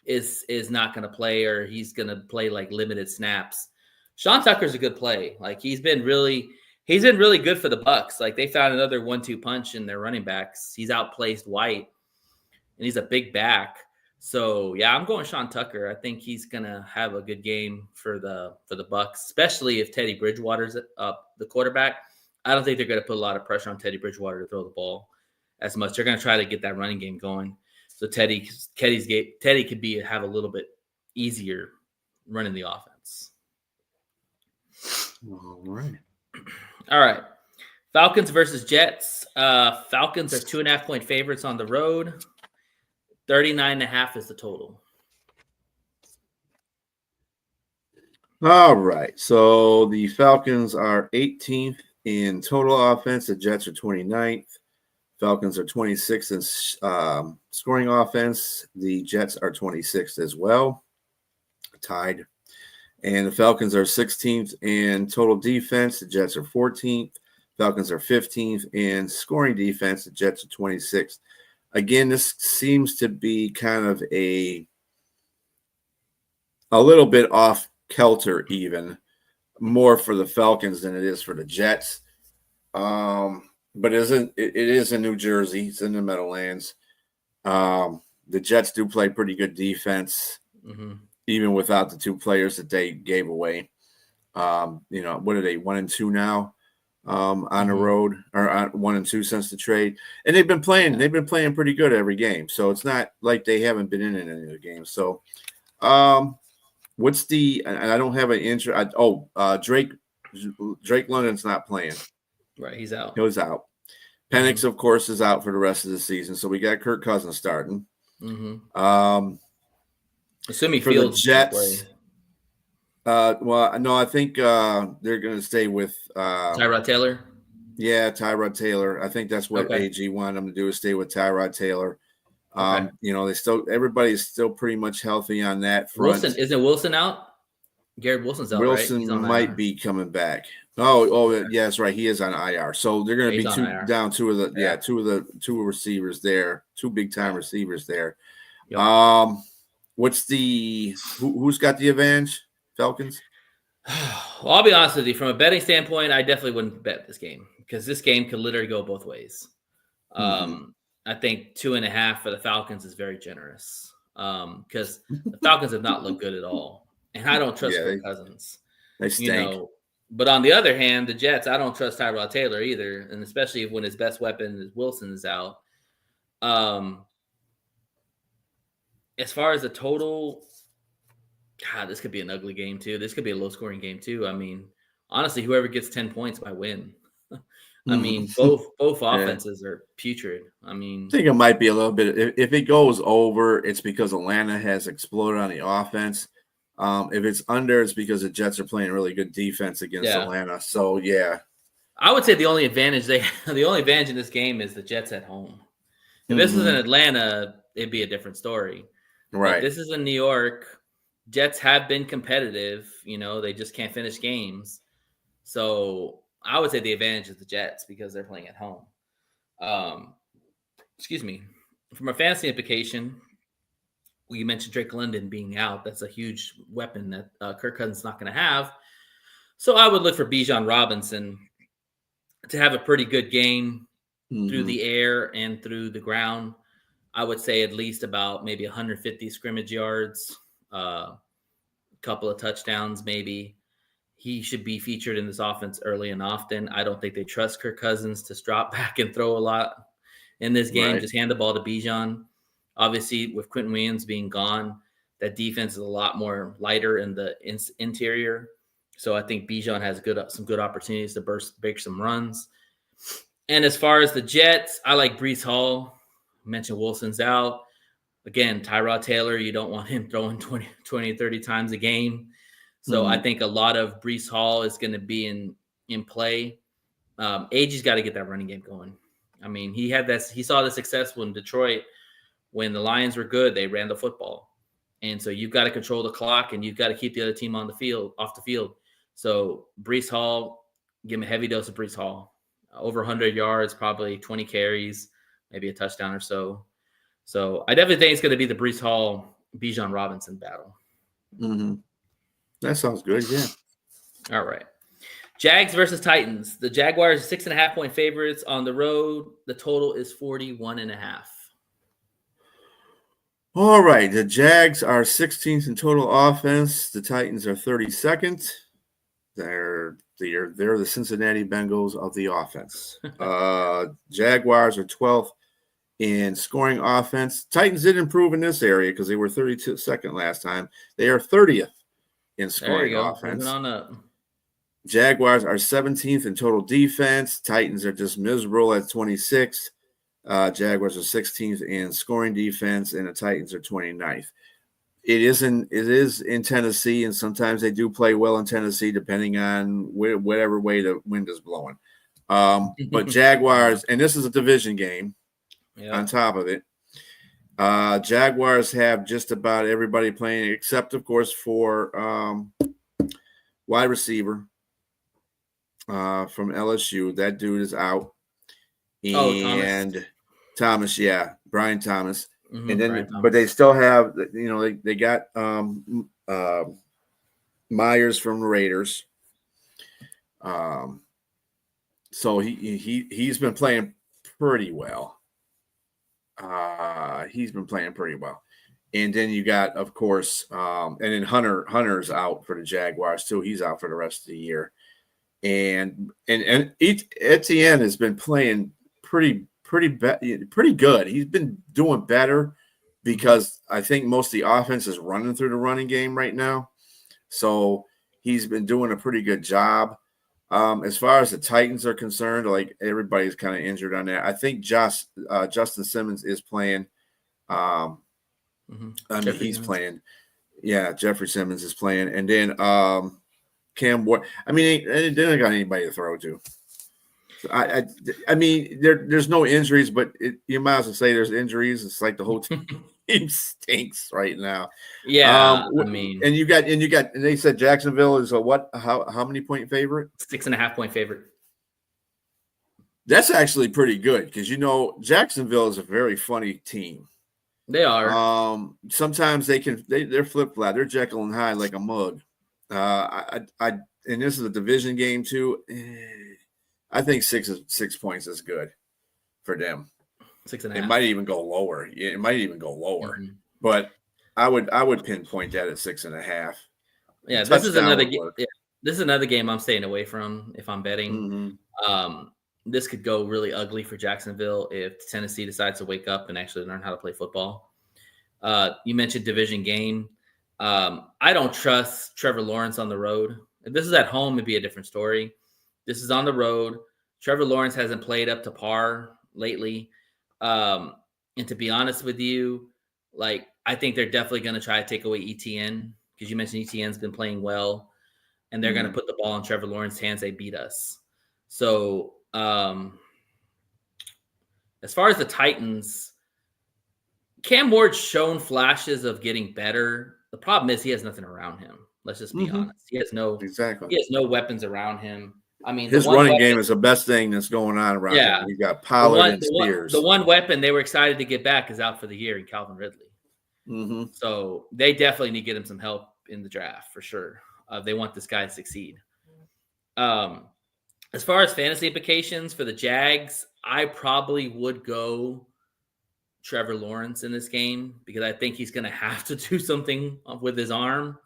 is not going to play or he's going to play like limited snaps. Sean Tucker's a good play. Like he's been really good for the Bucs. Like they found another 1-2 punch in their running backs. He's outplaced White, and he's a big back. So yeah, I'm going Sean Tucker. I think he's gonna have a good game for the Bucs, especially if Teddy Bridgewater's up the quarterback. I don't think they're gonna put a lot of pressure on Teddy Bridgewater to throw the ball as much. They're gonna try to get that running game going. So Teddy could have a little bit easier running the offense. All right. Falcons versus Jets. Falcons are 2.5-point favorites on the road. 39.5 is the total. All right. So the Falcons are 18th in total offense. The Jets are 29th. Falcons are 26th in scoring offense. The Jets are 26th as well, tied. And the Falcons are 16th in total defense. The Jets are 14th. Falcons are 15th in scoring defense. The Jets are 26th. Again, this seems to be kind of a little bit off kilter, even more for the Falcons than it is for the Jets. But it is in New Jersey. It's in the Meadowlands. The Jets do play pretty good defense, even without the 2 players that they gave away. What are they, 1-2 now? On the road, or 1-2 since the trade, and they've been playing pretty good every game. So it's not like they haven't been in any of the games. So, what's the? And I don't have an intro. Drake Drake London's not playing. Right, he's out. He was out. Penix, of course, is out for the rest of the season. So we got Kirk Cousins starting. Assuming For Fields the Jets. Well, no, I think they're going to stay with Tyrod Taylor. Yeah, Tyrod Taylor. I think that's what AG wanted them to do, is stay with Tyrod Taylor. Everybody's still pretty much healthy on that front. Isn't Wilson out? Garrett Wilson's out, Wilson right? He's on might IR. be coming back. Yeah, that's right. He is on IR. So they're going to be down two of the receivers there, two big time receivers there. Yep. Who's got the advantage? Falcons? Well, I'll be honest with you. From a betting standpoint, I definitely wouldn't bet this game because this game could literally go both ways. I think 2.5 for the Falcons is very generous because the Falcons have not looked good at all. And I don't trust Kirk Cousins. They stink. But on the other hand, the Jets, I don't trust Tyrod Taylor either, and especially when his best weapon is Wilson is out. As far as the total, God, this could be an ugly game too. This could be a low-scoring game too. I mean, honestly, whoever gets 10 points might win. I mean, both offenses are putrid. I think it might be a little bit. If it goes over, it's because Atlanta has exploded on the offense. If it's under, it's because the Jets are playing really good defense against Atlanta. So I would say the only advantage in this game is the Jets at home. If this was in Atlanta, it'd be a different story. Right. But this is in New York. Jets have been competitive. They just can't finish games. So I would say the advantage is the Jets because they're playing at home. Excuse me. From a fantasy implication, you mentioned Drake London being out. That's a huge weapon that Kirk Cousins is not going to have. So I would look for Bijan Robinson to have a pretty good game through the air and through the ground. I would say at least about maybe 150 scrimmage yards, a couple of touchdowns maybe. He should be featured in this offense early and often. I don't think they trust Kirk Cousins to drop back and throw a lot in this game. Right. Just hand the ball to Bijan. Obviously, with Quentin Williams being gone, that defense is a lot more lighter in the interior. So I think Bijan has some good opportunities to break some runs. And as far as the Jets, I like Breece Hall. I mentioned Wilson's out. Again, Tyrod Taylor, you don't want him throwing 20, 30 times a game. So I think a lot of Breece Hall is going to be in play. AG's got to get that running game going. I mean, he saw the successful in Detroit when the Lions were good. They ran the football, and so you've got to control the clock and you've got to keep the other team off the field. So Breece Hall, give him a heavy dose of Breece Hall, over 100 yards, probably 20 carries, maybe a touchdown or so. So I definitely think it's going to be the Breece Hall, Bijan Robinson battle. That sounds good. Yeah. All right. Jags versus Titans. The Jaguars 6.5-point favorites on the road. The total is 41.5. All right. The Jags are 16th in total offense. The Titans are 32nd. They're the Cincinnati Bengals of the offense. Jaguars are 12th in scoring offense. Titans did improve in this area because they were 32nd last time. They are 30th in scoring offense. Moving on up. Jaguars are 17th in total defense. Titans are just miserable at 26th. Jaguars are 16th in scoring defense, and the Titans are 29th. It is in Tennessee, and sometimes they do play well in Tennessee, depending on whatever way the wind is blowing. But Jaguars, and this is a division game. On top of it, Jaguars have just about everybody playing, except of course for wide receiver from LSU. That dude is out, and Thomas, Brian Thomas, and then but they still have, they got Myers from the Raiders. So he's been playing pretty well. He's been playing pretty well. And then you got, of course, and then Hunter's out for the Jaguars too. He's out for the rest of the year. And Etienne has been playing pretty good. He's been doing better because I think most of the offense is running through the running game right now. So he's been doing a pretty good job. As far as the Titans are concerned, like everybody's kind of injured on that. I think Justin Simmons is playing. He's playing. Yeah, Jeffrey Simmons is playing, and then Cam Ward. I mean, they don't got anybody to throw to. So I mean, there's no injuries, but you might as well say there's injuries. It's like the whole team stinks right now. Yeah, and they said Jacksonville is a what? How many point favorite? 6.5 point favorite. That's actually pretty good because Jacksonville is a very funny team. They are. Sometimes they're flip flop. They're Jekyll and Hyde like a mug. And this is a division game too. I think 6 points is good for them. 6.5. It might even go lower. Yeah, it might even go lower. Mm-hmm. But I would pinpoint that at 6.5. Yeah, this is another game. Yeah, this is another game I'm staying away from if I'm betting. Mm-hmm. This could go really ugly for Jacksonville if Tennessee decides to wake up and actually learn how to play football. You mentioned division game. I don't trust Trevor Lawrence on the road. If this is at home, it'd be a different story. This is on the road. Trevor Lawrence hasn't played up to par lately. And to be honest with you, I think they're definitely going to try to take away ETN because you mentioned ETN's been playing well, and they're going to put the ball in Trevor Lawrence's hands. They beat us. So as far as the Titans, Cam Ward's shown flashes of getting better. The problem is he has nothing around him. Let's just be honest. He has no weapons around him. I mean, his running game is the best thing that's going on around him. You got Pollard and Spears. The one weapon they were excited to get back is out for the year in Calvin Ridley. Mm-hmm. So they definitely need to get him some help in the draft for sure. They want this guy to succeed. As far as fantasy implications for the Jags, I probably would go Trevor Lawrence in this game because I think he's going to have to do something with his arm.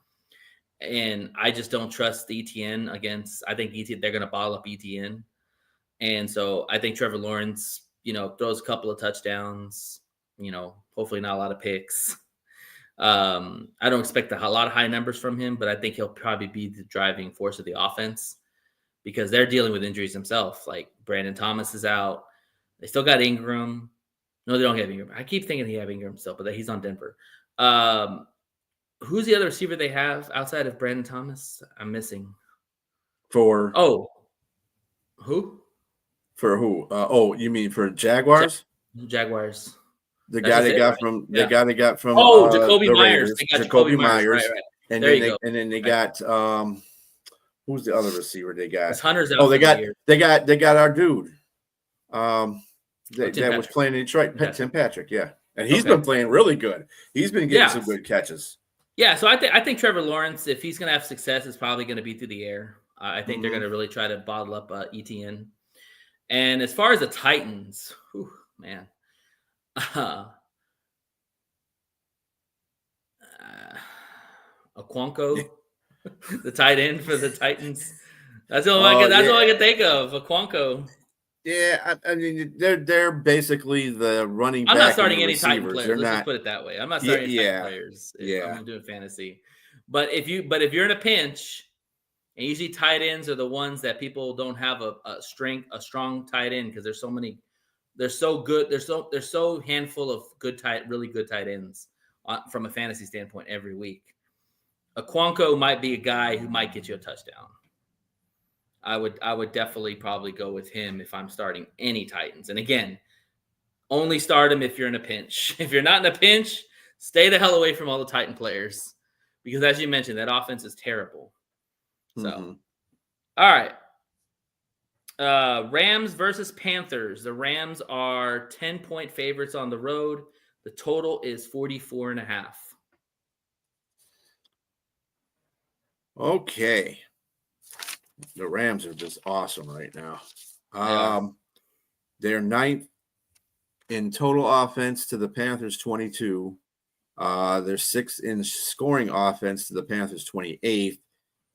And I just don't trust ETN against. I think they're going to bottle up ETN. And so I think Trevor Lawrence, throws a couple of touchdowns, hopefully not a lot of picks. I don't expect a lot of high numbers from him, but I think he'll probably be the driving force of the offense because they're dealing with injuries themselves. Like Brandon Thomas is out. They still got Ingram. No, they don't have Ingram. I keep thinking they have Ingram still, but he's on Denver. Who's the other receiver they have outside of Brandon Thomas? I'm missing. Who? For who? You mean for Jaguars? Jaguars. The guy they got from Jacoby Myers. They got Jacoby Myers. Right. And then they got who's the other receiver they got? Hunter's out. They got our dude. That was playing in Detroit, Tim Patrick, yeah. And he's been playing really good. He's been getting some good catches. Yeah, so I think Trevor Lawrence, if he's going to have success, is probably going to be through the air. I think they're going to really try to bottle up ETN. And as far as the Titans, man. Okonkwo, the tight end for the Titans. That's all I can think of. Okonkwo. Yeah, I mean they're basically the running back. I'm not starting any Titan players. Let's just put it that way. I'm not starting any Titan players. I'm doing fantasy. But if you're in a pinch, and usually tight ends are the ones that people don't have a strong tight end because there's so many. They're so good. They're so handful of really good tight ends from a fantasy standpoint every week. Okonkwo might be a guy who might get you a touchdown. I would definitely probably go with him if I'm starting any Titans. And again, only start him if you're in a pinch. If you're not in a pinch, stay the hell away from all the Titan players because, as you mentioned, that offense is terrible. So, all right. Rams versus Panthers. The Rams are 10-point favorites on the road. The total is 44.5. Okay. The Rams are just awesome right now. They're 9th in total offense to the Panthers 22. They're 6th in scoring offense to the Panthers 28th.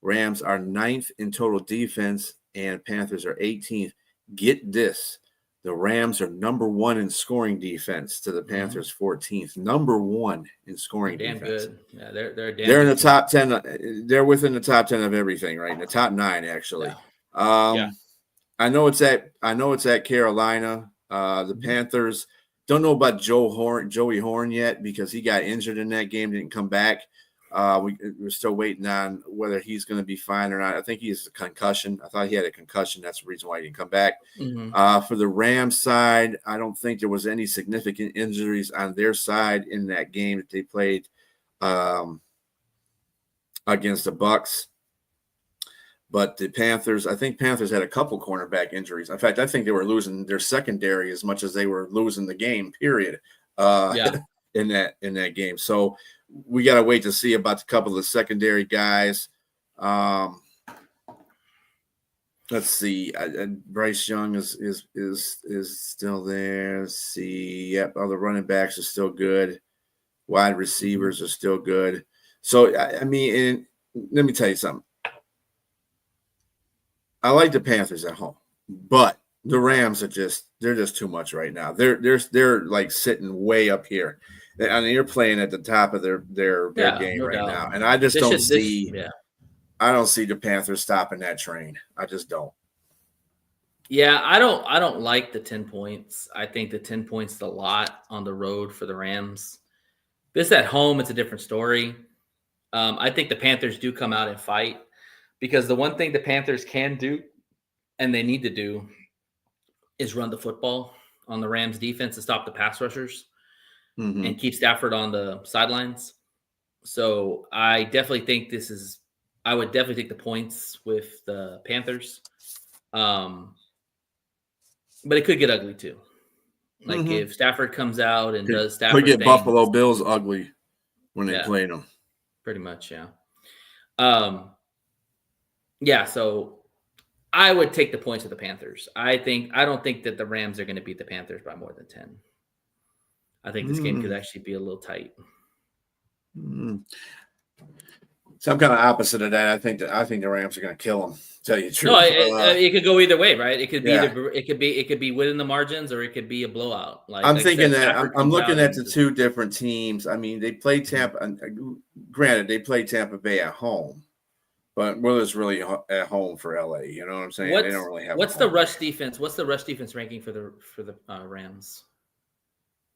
Rams are 9th in total defense and Panthers are 18th. Get this. The Rams are number 1 in scoring defense to the Panthers 14th. Number 1 in scoring defense. Good. Yeah, they're in the top 10. They're within the top 10 of everything, right? In the top 9, actually. Yeah. I know it's at Carolina. The Panthers, don't know about Joey Horn yet because he got injured in that game, didn't come back. We're still waiting on whether he's going to be fine or not. I think he has a concussion. I thought he had a concussion. That's the reason why he didn't come back. For the Rams side, I don't think there was any significant injuries on their side in that game that they played against the Bucks. But the Panthers, I think Panthers had a couple cornerback injuries. In fact, I think they were losing their secondary as much as they were losing the game, period, in that game. So we got to wait to see about a couple of the secondary guys. Let's see. Bryce Young is still there. Let's see. Yep, all the running backs are still good. Wide receivers are still good. So, I mean, let me tell you something. I like the Panthers at home, but the Rams are they're just too much right now. They're like sitting way up here. I mean, you're playing at the top of their game right now. And I just don't see the Panthers stopping that train. I just don't. Yeah, I don't like the 10 points. I think the 10 points is a lot on the road for the Rams. This at home, it's a different story. I think the Panthers do come out and fight because the one thing the Panthers can do and they need to do is run the football on the Rams defense to stop the pass rushers and keep Stafford on the sidelines. So I definitely think I would definitely take the points with the Panthers. But it could get ugly too. Like if Stafford comes out and does Stafford could get things, Buffalo Bills ugly when they play them. Pretty much, yeah. So I would take the points of the Panthers. I don't think that the Rams are going to beat the Panthers by more than 10. I think this game could actually be a little tight. So I'm kind of opposite of that. I think the Rams are going to kill them. Tell you the truth. No, it could go either way, right? It could be it could be within the margins, or it could be a blowout. I'm looking at the two different teams. I mean, they play Tampa. Granted, they play Tampa Bay at home, but Willard's really at home for LA. You know what I'm saying? They don't really have. What's the rush defense? What's the rush defense ranking for the Rams?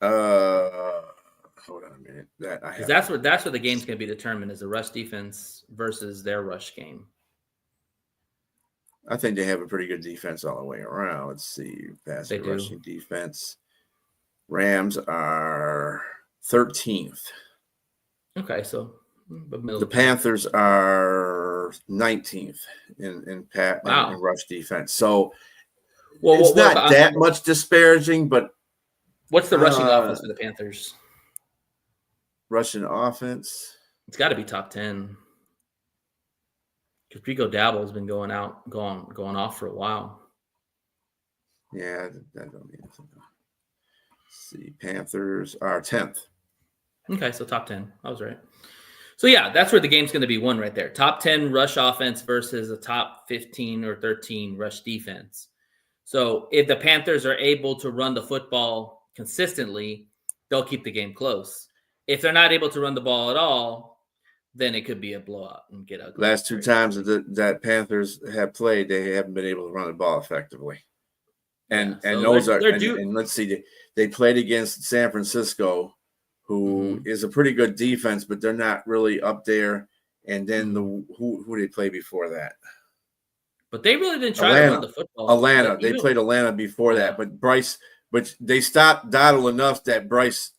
Hold on a minute. Because that's where the game's going to be determined, is the rush defense versus their rush game. I think they have a pretty good defense all the way around. Let's see. Passing rushing defense. Rams are 13th. Okay, so the Panthers are 19th in rush defense. So it's not that much disparaging, but what's the rushing offense for the Panthers? Rushing offense, it's got to be top 10. Because Rico Dabo has been going off for a while. Yeah, that don't mean anything. Let's see, Panthers are 10th. Okay, so top 10. I was right. So yeah, that's where the game's going to be won right there. Top 10 rush offense versus a top 15 or 13 rush defense. So if the Panthers are able to run the football consistently, they'll keep the game close. If they're not able to run the ball at all, then it could be a blowout and get ugly. Last two times that Panthers have played, they haven't been able to run the ball effectively. And let's see, they played against San Francisco, who is a pretty good defense, but they're not really up there. And then who they play before that? But they really didn't try to run the football. Atlanta. They played Atlanta before that, but they stopped Dottle enough that Bryce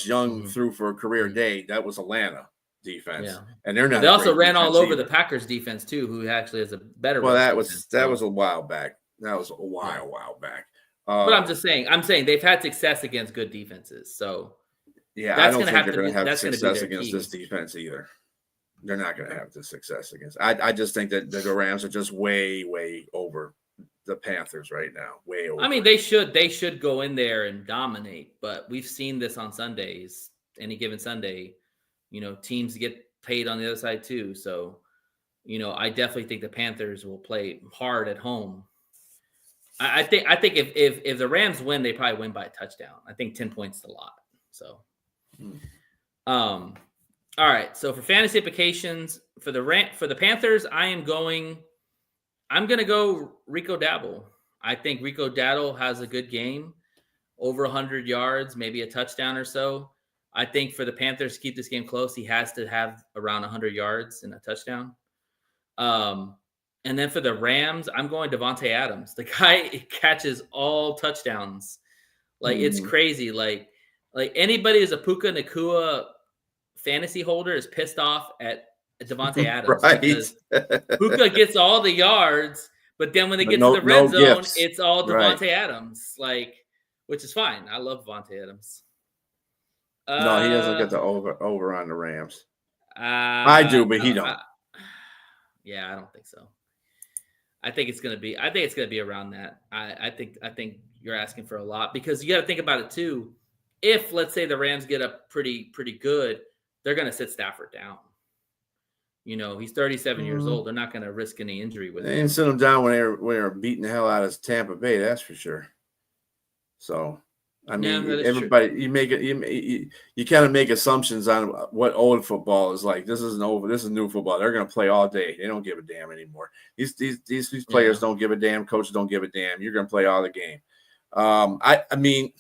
Young threw for a career day. That was Atlanta defense, and they're not. They also ran all over the Packers defense too, who actually has a better. Well, that was a while back. That was a while back. But I'm just saying. I'm saying they've had success against good defenses. So I don't think they're going to have success against this defense either. They're not going to have the success against. I just think that the Rams are just way over the Panthers right now. Way over. I mean, they should go in there and dominate, but we've seen this on Sundays. Any given Sunday, teams get paid on the other side too. So, I definitely think the Panthers will play hard at home. I think if the Rams win, they probably win by a touchdown. I think 10 points is a lot. So, all right. So for fantasy implications for the Panthers, I am going I'm gonna go Rico Dabo. I think Rico Dabo has a good game, over 100 yards, maybe a touchdown or so. I think for the Panthers to keep this game close, he has to have around 100 yards and a touchdown. Um, and then for the Rams, I'm going Devontae Adams. The guy catches all touchdowns. Like it's crazy. Like anybody who's a Puka Nakua fantasy holder is pissed off at Devontae Adams Right. because Puka gets all the yards, but then when they But get to the red zone, gifts. it's all Right. Devontae Adams. Like, which is fine. I love Devontae Adams. No, he doesn't get the over on the Rams. I do, but he don't. Yeah, I don't think so. I think it's gonna be around that. I think you're asking for a lot because you got to think about it too. If let's say the Rams get up pretty good, they're gonna sit Stafford down. You know, he's 37 years old. They're not gonna risk any injury with They him. didn't sit him down when they were beating the hell out of Tampa Bay. That's for sure. So, I mean, everybody, true. You kind of make assumptions on what old football is like. This isn't over. This is new football. They're going to play all day. They don't give a damn anymore. These players don't give a damn. Coaches don't give a damn. You're going to play all the game. I mean,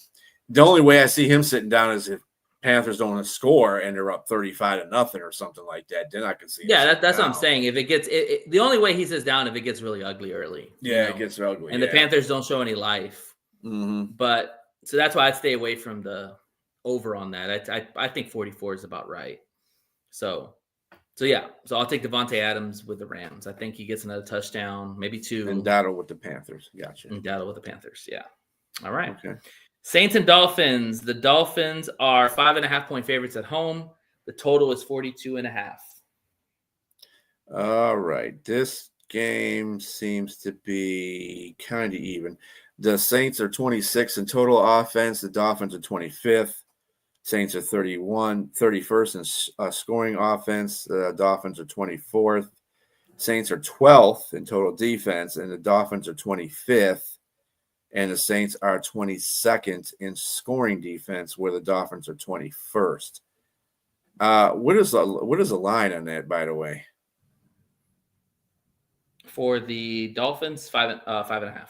the only way I see him sitting down is if Panthers don't score and they're up 35-0 or something like that. Then I can see. Yeah, that's what I'm saying. If it gets the only way he sits down if it gets really ugly early. Yeah, it gets ugly. And the Panthers don't show any life. But so that's why I'd stay away from the over on that. I think 44 is about right. So yeah. So I'll take Devontae Adams with the Rams. I think he gets another touchdown, maybe 2. And Dowdle with the Panthers. Gotcha. And Dowdle with the Panthers. Yeah. All right. Okay. Saints and Dolphins. The Dolphins are 5.5-point favorites at home. The total is 42.5. All right. This game seems to be kind of even. The Saints are 26 in total offense. The Dolphins are 25th. Saints are 31st in scoring offense. The Dolphins are 24th. Saints are 12th in total defense, and the Dolphins are 25th. And the Saints are 22nd in scoring defense, where the Dolphins are 21st. What is the line on that, by the way? For the Dolphins, 5.5.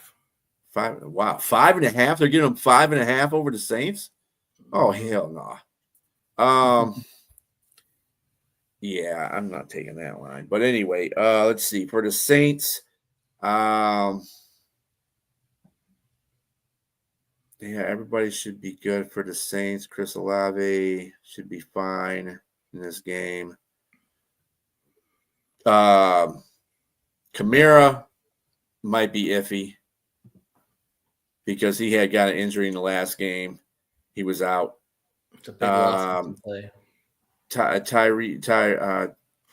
5. Wow, 5.5. They're giving them 5.5 over the Saints. Oh hell no. Yeah, I'm not taking that line. But anyway, let's see. For the Saints, yeah, everybody should be good for the Saints. Chris Olave should be fine in this game. Kamara might be iffy because he had got an injury in the last game. He was out. It's a big loss to play.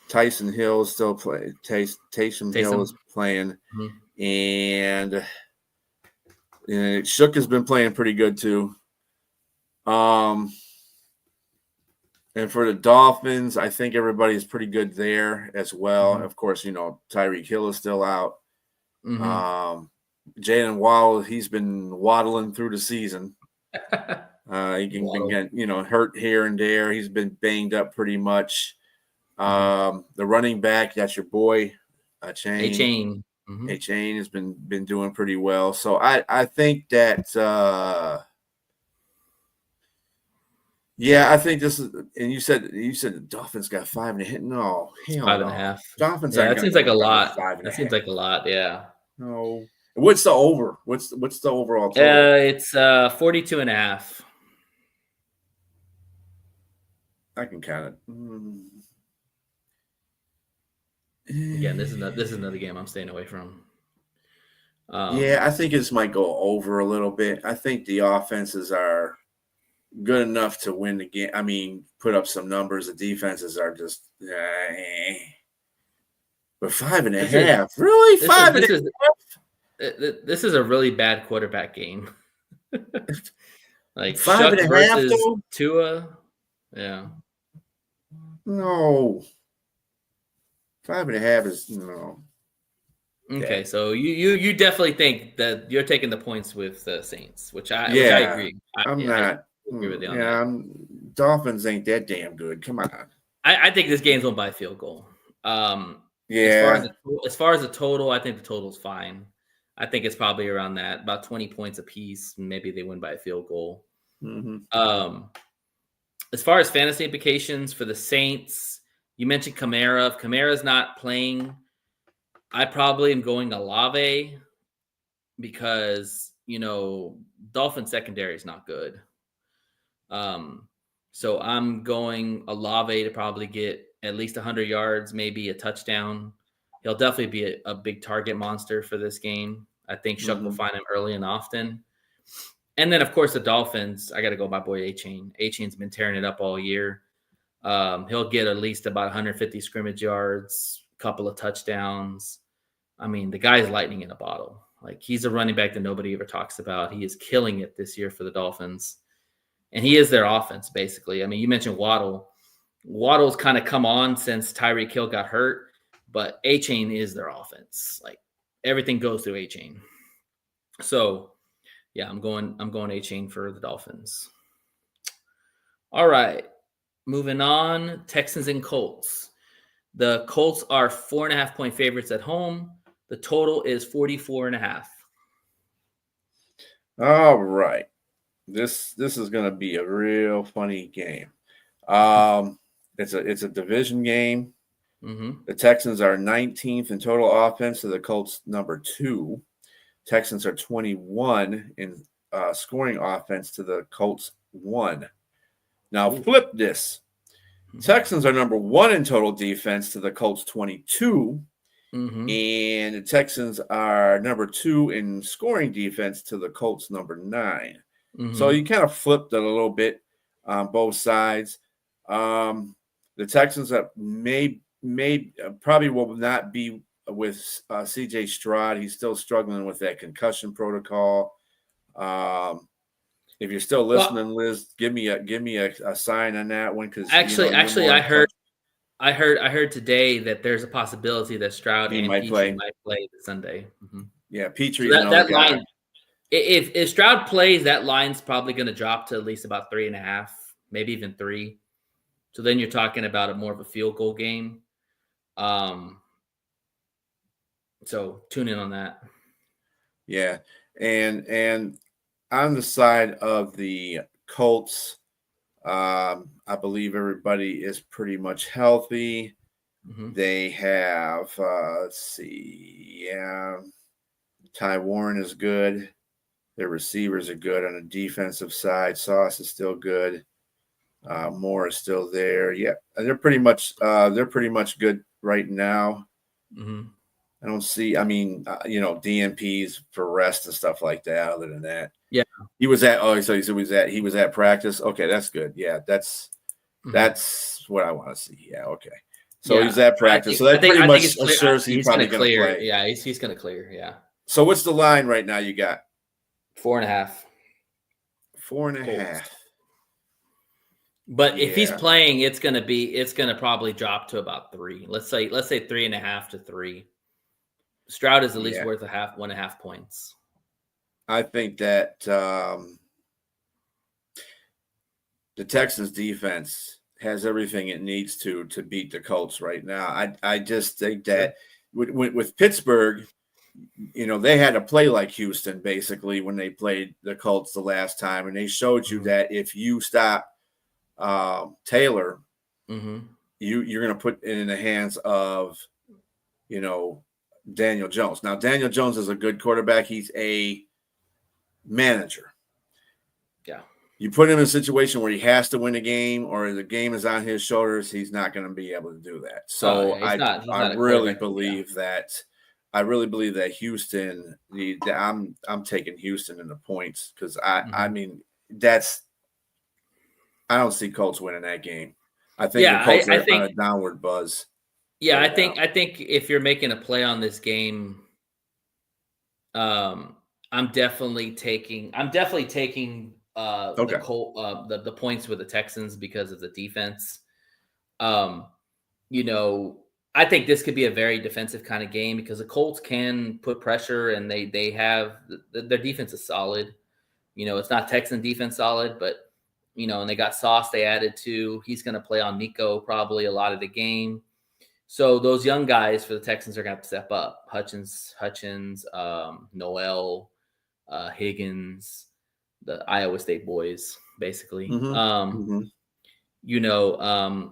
Tyson Hill is still playing. Taysom Hill is playing. And Shook has been playing pretty good too. And for the Dolphins, I think everybody's pretty good there as well. Of course, Tyreek Hill is still out. Jalen Waddle, he's been waddling through the season. He can been hurt here and there. He's been banged up pretty much. The running back, that's your boy, Chain. Chain has been doing pretty well. So I think that I think this is, and you said the Dolphins got 5.5. No, hell 5.5. Dolphins. Yeah, that seems like a lot. That seems like a lot. Yeah. No. What's the over? What's the overall total? It's 42.5. I can count it. Again, this is another game I'm staying away from. I think this might go over a little bit. I think the offenses are good enough to win the game. I mean, put up some numbers. The defenses are just but 5.5. Really? 5.5? This is a really bad quarterback game. Like 5.5 versus Tua. Yeah. No. 5.5 is no. Okay, so you definitely think that you're taking the points with the Saints, which I agree. I'm not. I agree with you on that. Dolphins ain't that damn good. Come on. I think this game's won by a field goal. Yeah. As far as the total, I think the total's fine. I think it's probably around that, about 20 points apiece. Maybe they win by a field goal. Mm-hmm. As far as fantasy implications for the Saints, you mentioned Kamara. If Kamara's not playing, I probably am going Olave because, Dolphin secondary is not good. So I'm going Olave to probably get at least 100 yards, maybe a touchdown. He'll definitely be a big target monster for this game. I think Shuck will find him early and often. And then, of course, the Dolphins, I got to go my boy A-Chain. A-Chain's been tearing it up all year. He'll get at least about 150 scrimmage yards, a couple of touchdowns. I mean, the guy's lightning in a bottle. Like, he's a running back that nobody ever talks about. He is killing it this year for the Dolphins. And he is their offense, basically. I mean, you mentioned Waddle. Waddle's kind of come on since Tyreek Hill got hurt, but A-Chain is their offense. Like, everything goes through A-Chain. So, yeah, I'm going A-Chain for the Dolphins. All right. Moving on, Texans and Colts. The Colts are 4.5-point favorites at home. The total is 44.5. All right. This is going to be a real funny game. It's a division game. The Texans are 19th in total offense to the Colts number 2. Texans are 21 in scoring offense to the Colts 1. Now flip this. Texans are number 1 in total defense to the Colts 22. And the Texans are number 2 in scoring defense to the Colts number 9. So you kind of flipped it a little bit on both sides. The Texans probably will not be with C.J. Stroud. He's still struggling with that concussion protocol. If you're still listening, Liz, give me a sign on that one, because I heard today that there's a possibility that Stroud and Petrie might play Sunday. Yeah, Petrie. So that line, if Stroud plays, that line's probably going to drop to at least about 3.5, maybe even 3. So then you're talking about more of a field goal game. So tune in on that. Yeah, and on the side of the Colts, I believe everybody is pretty much healthy. They have, let's see, Ty Warren is good. Their receivers are good on the defensive side. Sauce is still good. Moore is still there. Yeah, they're pretty much good right now. I don't see, DNPs for rest and stuff like that. Other than that, yeah, he was at practice. Okay, that's good. Yeah, that's what I want to see. Yeah, okay. So he's at practice. So that pretty much assures he's probably going to play. Yeah, he's going to clear. Yeah. So what's the line right now? You got 4.5. 4.5. But if he's playing, it's gonna probably drop to about 3. Let's say 3.5 to 3. Stroud is at least worth 1.5 points. I think that the Texans defense has everything it needs to beat the Colts right now. I just think that with Pittsburgh, they had to play like Houston basically when they played the Colts the last time, and they showed you that if you stop Taylor, you're going to put it in the hands of, Daniel Jones. Now, Daniel Jones is a good quarterback. He's a manager. Yeah. You put him in a situation where he has to win a game or the game is on his shoulders, he's not going to be able to do that. So I really believe that Houston, I'm taking Houston in the points, because I don't see Colts winning that game. I think the Colts are on a downward buzz. Yeah, I think if you're making a play on this game, I'm definitely taking the points with the Texans because of the defense. I think this could be a very defensive kind of game because the Colts can put pressure, and they have their defense is solid. It's not Texan defense solid, but and they got Sauce they added to. He's going to play on Nico probably a lot of the game. So those young guys for the Texans are going to have to step up. Hutchins, Noel, Higgins, the Iowa State boys, basically. You know, And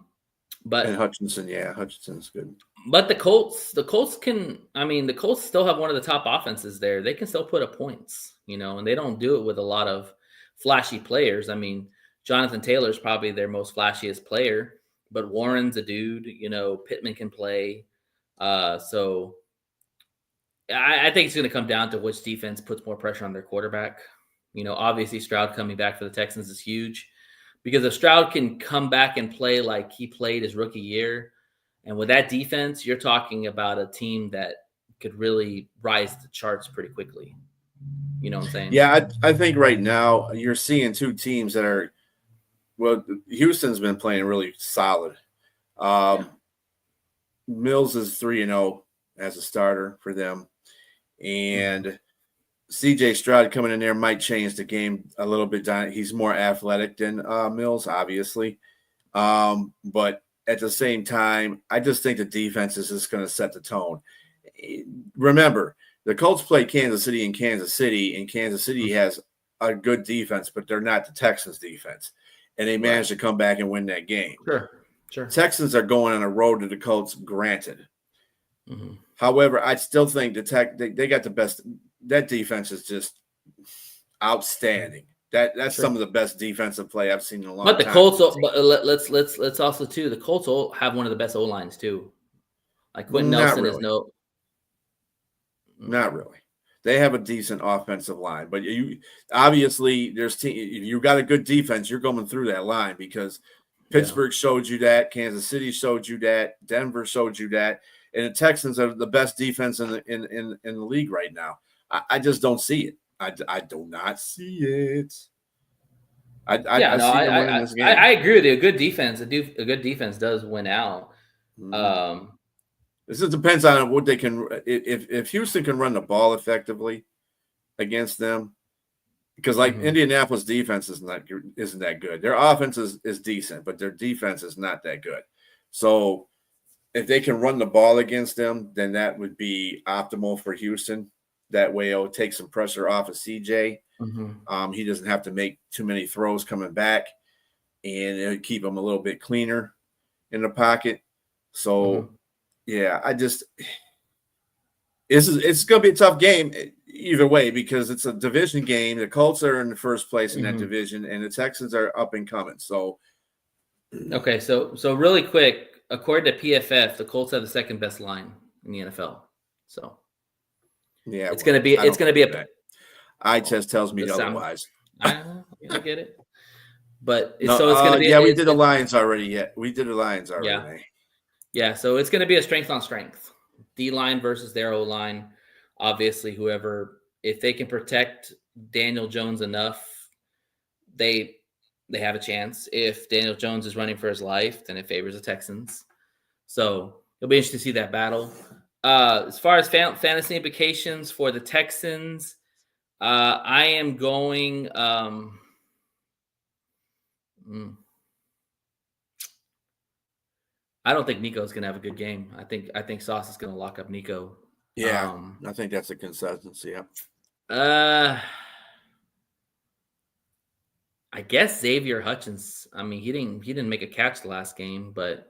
but Hutchinson's good. but the Colts can. I mean, the Colts still have one of the top offenses there. They can still put up points, and they don't do it with a lot of flashy players. I mean, Jonathan Taylor is probably their most flashiest player, but Warren's a dude. Pittman can play. So I think it's going to come down to which defense puts more pressure on their quarterback. Obviously Stroud coming back for the Texans is huge, because if Stroud can come back and play like he played his rookie year, and with that defense, you're talking about a team that could really rise the charts pretty quickly. You know what I'm saying? Yeah, I think right now you're seeing two teams that are, well, Houston's been playing really solid. Mills is 3-0 as a starter for them. And CJ Stroud coming in there might change the game a little bit. He's more athletic than Mills, obviously. But at the same time, I just think the defense is just going to set the tone. Remember, the Colts play Kansas City, and Kansas City has a good defense, but they're not the Texans' defense. And they managed to come back and win that game. Sure. Texans are going on a road to the Colts, granted. However, I still think they got the best. That defense is just outstanding. That's some of the best defensive play I've seen in a long time. But the Colts, but let's also too. The Colts have one of the best O lines too. Like Quentin Nelson is not really. They have a decent offensive line, but obviously you got a good defense. You're going through that line because Pittsburgh showed you that, Kansas City showed you that, Denver showed you that, and the Texans are the best defense in the league right now. I just don't see it. I do not see it. I see them winning this game. I agree with you. A good defense does win out. This just depends on what they can. If Houston can run the ball effectively against them, because Indianapolis defense isn't that good. Their offense is decent, but their defense is not that good. So if they can run the ball against them, then that would be optimal for Houston. That way it'll take some pressure off of CJ. He doesn't have to make too many throws coming back, and it'll keep him a little bit cleaner in the pocket. So, yeah, it's going to be a tough game either way because it's a division game. The Colts are in the first place in that division, and the Texans are up and coming. So, okay, so really quick, according to PFF, the Colts have the second best line in the NFL. So, yeah, it's going to be a. Eye test tells me otherwise. I get it, but it's going to be. Yeah, we did the Lions already. Yeah, so it's going to be a strength on strength. D line versus their O line. Obviously, if they can protect Daniel Jones enough, they have a chance. If Daniel Jones is running for his life, then it favors the Texans. So it'll be interesting to see that battle. As far as fantasy implications for the Texans, I am going. I don't think Nico's going to have a good game. I think Sauce is going to lock up Nico. Yeah, I think that's a consensus. Yeah. I guess Xavier Hutchins. I mean, he didn't make a catch the last game, but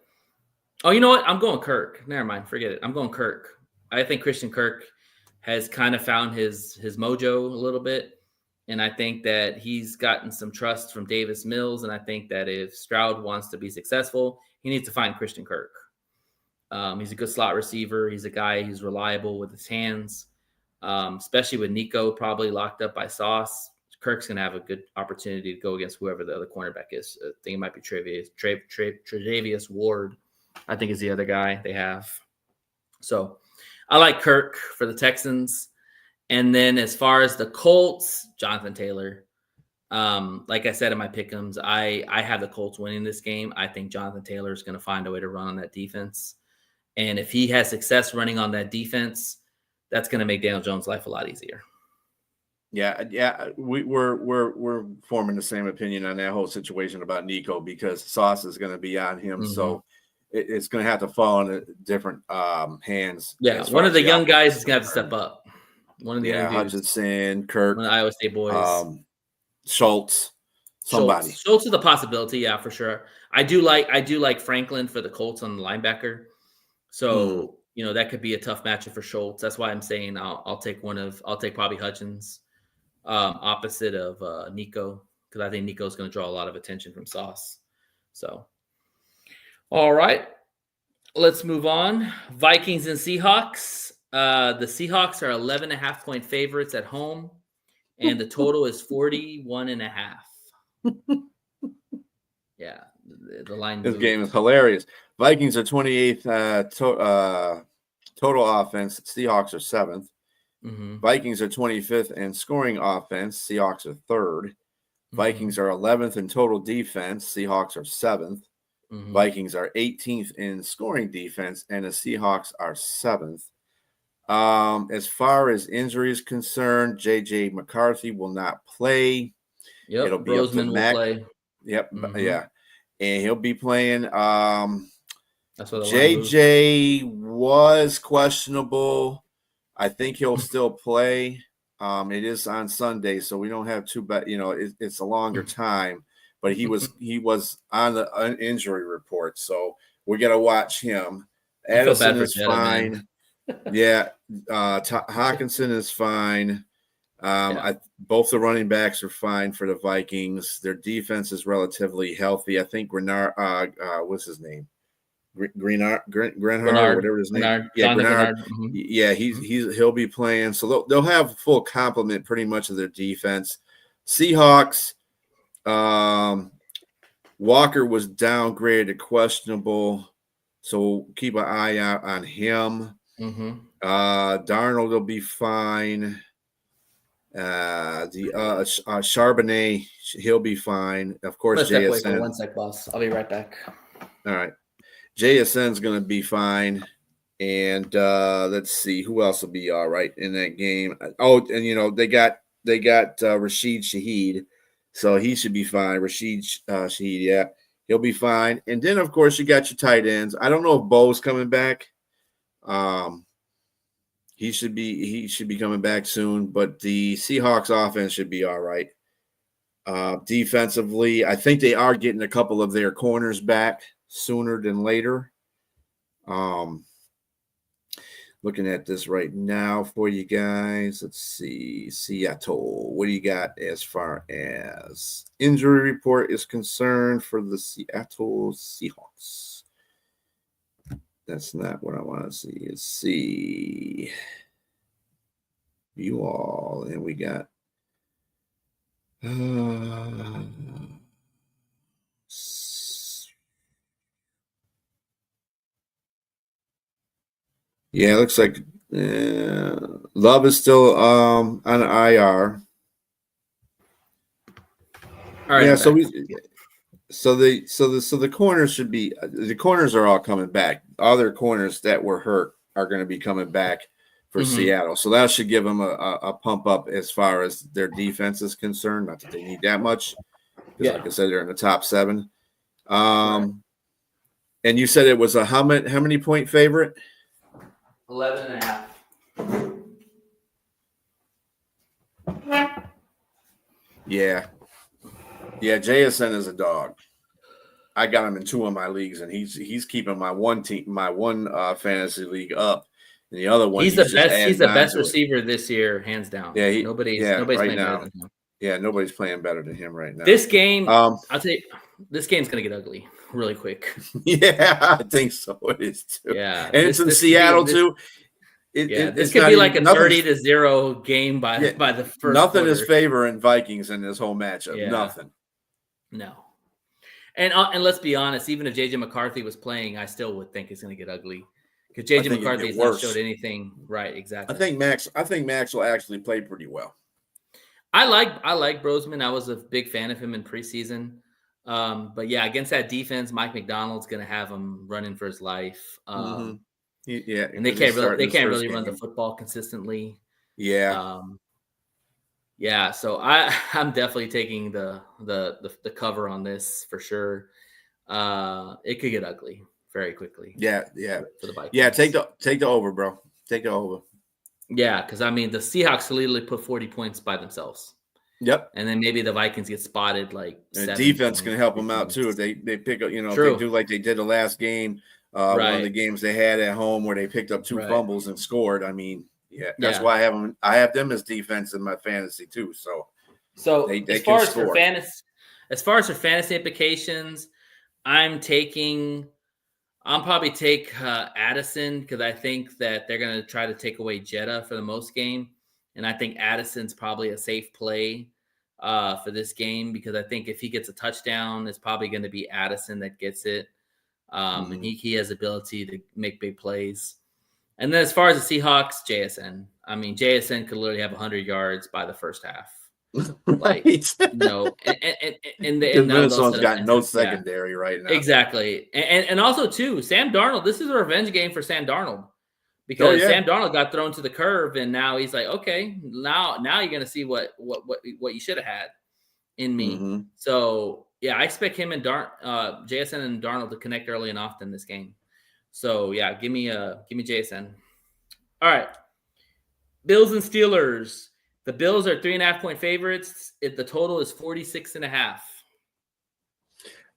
you know what? I'm going Kirk. Never mind, forget it. I'm going Kirk. I think Christian Kirk has kind of found his mojo a little bit, and I think that he's gotten some trust from Davis Mills, and I think that if Stroud wants to be successful, he needs to find Christian Kirk. He's a good slot receiver. He's a guy who's reliable with his hands, especially with Nico probably locked up by Sauce. Kirk's going to have a good opportunity to go against whoever the other cornerback is. I think it might be Tre'Davious Ward, I think is the other guy they have. So I like Kirk for the Texans. And then as far as the Colts, Jonathan Taylor. Like I said in my pick'ems, I have the Colts winning this game. I think Jonathan Taylor is going to find a way to run on that defense. And if he has success running on that defense, that's going to make Daniel Jones' life a lot easier. Yeah, we're forming the same opinion on that whole situation about Nico because Sauce is going to be on him. So it's going to have to fall into different hands. Yeah, as one far of as the young offense guys is is gonna have to step concerned. up. One of the Yeah, young dudes, Hutchinson, one of Kirk, the Iowa State boys. Schultz, somebody. Schultz is a possibility, yeah, for sure. I do like Franklin for the Colts on the linebacker. Mhm. So that could be a tough matchup for Schultz. That's why I'm saying I'll take probably Hutchins, opposite of Nico, because I think Nico's going to draw a lot of attention from Sauce. So, all right, let's move on. Vikings and Seahawks. The Seahawks are 11.5-point favorites at home, and the total is 41.5. Yeah, the line This game moved. is hilarious. Vikings are 28th total offense. Seahawks are 7th. Mm-hmm. Vikings are 25th in scoring offense. Seahawks are 3rd. Vikings Mm-hmm. are 11th in total defense. Seahawks are 7th. Mm-hmm. Vikings are 18th in scoring defense, and the Seahawks are 7th. As far as injuries concerned, J.J. McCarthy will not play. It'll Yep, be up to Roseman will Mac. play. Yep, Mm-hmm. yeah. And he'll be playing. That's why the line moved. JJ was questionable. I think he'll still play. It is on Sunday, so we don't have too bad. It's a longer time, but he was on the injury report, so we got to watch him. I feel Addison bad for is Jetta, man. fine. Yeah, Hawkinson is fine. Yeah. Both the running backs are fine for the Vikings. Their defense is relatively healthy. I think Grenard, what's his name? Grenard or whatever his name. Yeah, Jonathan Grenard. Grenard. Mm-hmm. Yeah, he'll be playing. So they'll have a full complement pretty much of their defense. Seahawks, Walker was downgraded to questionable, so keep an eye out on him. Mm-hmm. Darnold will be fine. Charbonnet, he'll be fine. Of I'm course, gonna step away for JSN. 1 sec, boss. I'll be right back. All right. JSN's going to be fine. And let's see who else will be all right in that game. Oh, and they got Rashid Shaheed, so he should be fine. Rashid Shaheed, yeah, he'll be fine. And then of course you got your tight ends. I don't know if Bo's coming back. He should be coming back soon, but the Seahawks offense should be all right. Defensively, I think they are getting a couple of their corners back sooner than later. Looking at this right now for you guys. Let's see. Seattle. What do you got as far as injury report is concerned for the Seattle Seahawks? That's not what I want to see. Let's see. You all. And we got yeah, it looks like Love is still on IR. All right. Yeah, so the corners should be the corners are all coming back. Other corners that were hurt are going to be coming back for Seattle. So that should give them a pump up as far as their defense is concerned. Not that they need that much, because like I said, they're in the top 7. Right. And you said it was a how many point favorite? 11.5. Yeah. JSN is a dog. I got him in 2 of my leagues, and he's keeping my one fantasy league up, and the other one He's the best. He's the best it. receiver this year, hands down. Yeah, nobody's right playing now. better than him. Yeah, nobody's playing better than him right now. This game, I'll tell you, this game's gonna get ugly really quick. Yeah, I think so. It is too. Yeah, and it's in Seattle too. This could be like a 30-0 game by the first. Nothing quarter. is favoring Vikings in this whole matchup. Yeah. Nothing. No. And let's be honest, even if JJ McCarthy was playing, I still would think it's going to get ugly because JJ McCarthy has not showed anything. Right, exactly. I think Max will actually play pretty well. I like Roseman. I was a big fan of him in preseason. But yeah, against that defense, Mike McDonald's going to have him running for his life. And they can't really run the football consistently. Yeah. Yeah, so I'm definitely taking the cover on this for sure. It could get ugly very quickly. Yeah. For the Vikings. Yeah, take the over, bro. Take the over. Yeah, because I mean the Seahawks literally put 40 points by themselves. Yep. And then maybe the Vikings get spotted like And 7 defense points, can help 3 them out too. points. If they pick up, if True. they do like they did the last game, one of the games they had at home where they picked up 2 fumbles and scored. I mean, that's why I have them as defense in my fantasy too. So they as can far as score. for fantasy implications, I'll probably take Addison because I think that they're going to try to take away Jetta for the most game. And I think Addison's probably a safe play for this game because I think if he gets a touchdown, it's probably going to be Addison that gets it. And he has ability to make big plays. And then as far as the Seahawks, JSN. I mean, JSN could literally have 100 yards by the first half. Like, and Minnesota's got no secondary right now. Exactly. And also, too, Sam Darnold, this is a revenge game for Sam Darnold because Sam Darnold got thrown to the curve, and now he's like, okay, now you're going to see what you should have had in me. So, yeah, I expect him and JSN and Darnold to connect early and often in this game. So, yeah, give me JSN. All right. Bills and Steelers. The Bills are 3.5-point favorites. The total is 46.5.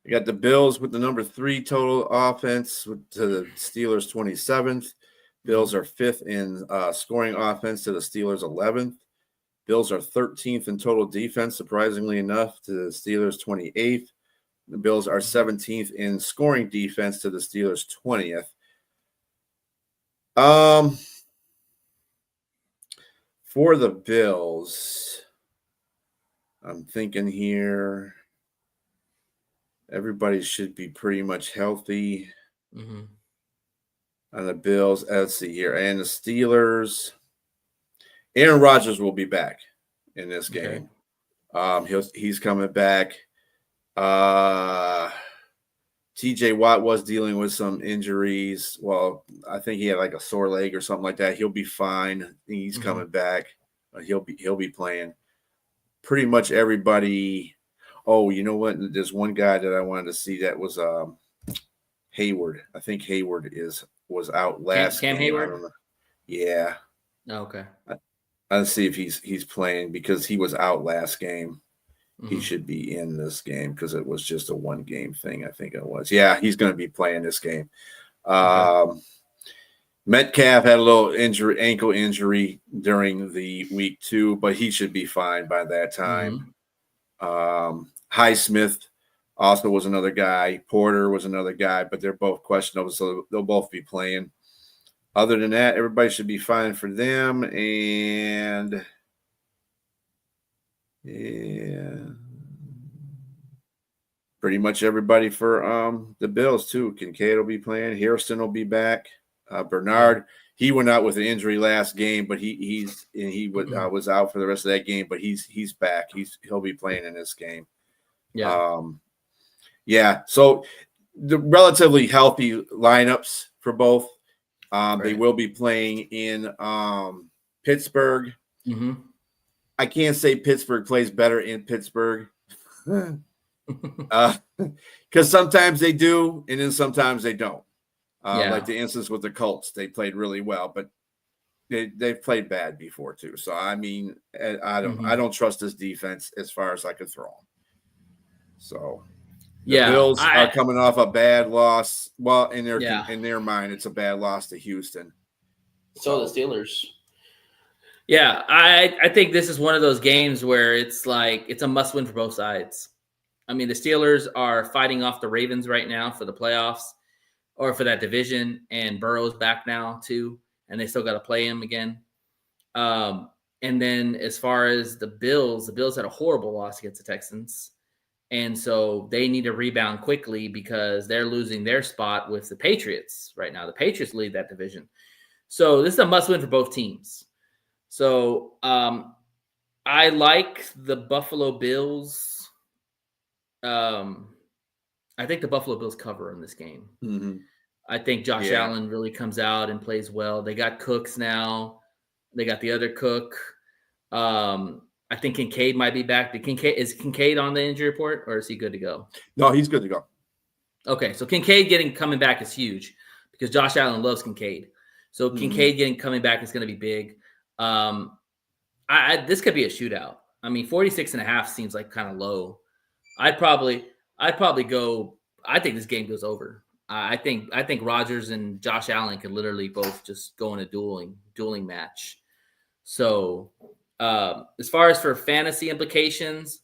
You got the Bills with the number 3 total offense to the Steelers 27th. Bills are 5th in scoring offense to the Steelers 11th. Bills are 13th in total defense, surprisingly enough, to the Steelers 28th. The Bills are 17th in scoring defense to the Steelers 20th. For the Bills, I'm thinking here everybody should be pretty much healthy on the Bills. Let's see here. And the Steelers, Aaron Rodgers will be back in this game. He's coming back. TJ Watt was dealing with some injuries. Well, I think he had like a sore leg or something like that. He'll be fine. He's coming back. He'll be playing. Pretty much everybody. Oh, you know what? There's one guy that I wanted to see that was Hayward. I think Hayward was out last Cam game. Hayward? I don't know. Yeah. Oh, okay. I'll see if he's playing because he was out last game. He should be in this game because it was just a 1-game thing. I think it was. Yeah, he's going to be playing this game. Metcalf had a little ankle injury during the week 2, but he should be fine by that time. Highsmith also was another guy. Porter was another guy, but they're both questionable, so they'll both be playing. Other than that, everybody should be fine for them. And pretty much everybody for the Bills too. Kincaid will be playing. Hairston will be back. Bernard, he went out with an injury last game, but he was out for the rest of that game. But he's back. He'll be playing in this game. So the relatively healthy lineups for both. They will be playing in Pittsburgh. I can't say Pittsburgh plays better in Pittsburgh because sometimes they do, and then sometimes they don't. Like the instance with the Colts, they played really well, but they've played bad before too. So I mean, I don't trust this defense as far as I could throw them. So the Bills are coming off a bad loss. Well, in their mind, it's a bad loss to Houston. So the Steelers. Yeah, I think this is one of those games where it's like it's a must-win for both sides. I mean, the Steelers are fighting off the Ravens right now for the playoffs or for that division, and Burrow's back now too, and they still got to play him again. And then as far as the Bills had a horrible loss against the Texans, and so they need to rebound quickly because they're losing their spot with the Patriots right now. The Patriots lead that division. So this is a must-win for both teams. So I like the Buffalo Bills. I think the Buffalo Bills cover in this game. I think Josh Allen really comes out and plays well. They got Cooks now. They got the other Cook. I think Kincaid might be back. Is Kincaid on the injury report, or is he good to go? No, he's good to go. Okay, so Kincaid coming back is huge because Josh Allen loves Kincaid. So Kincaid coming back is going to be big. This could be a shootout. I mean, 46.5 seems like kind of low. I'd probably go. I think this game goes over. I think Rodgers and Josh Allen could literally both just go in a dueling match. So as far as for fantasy implications,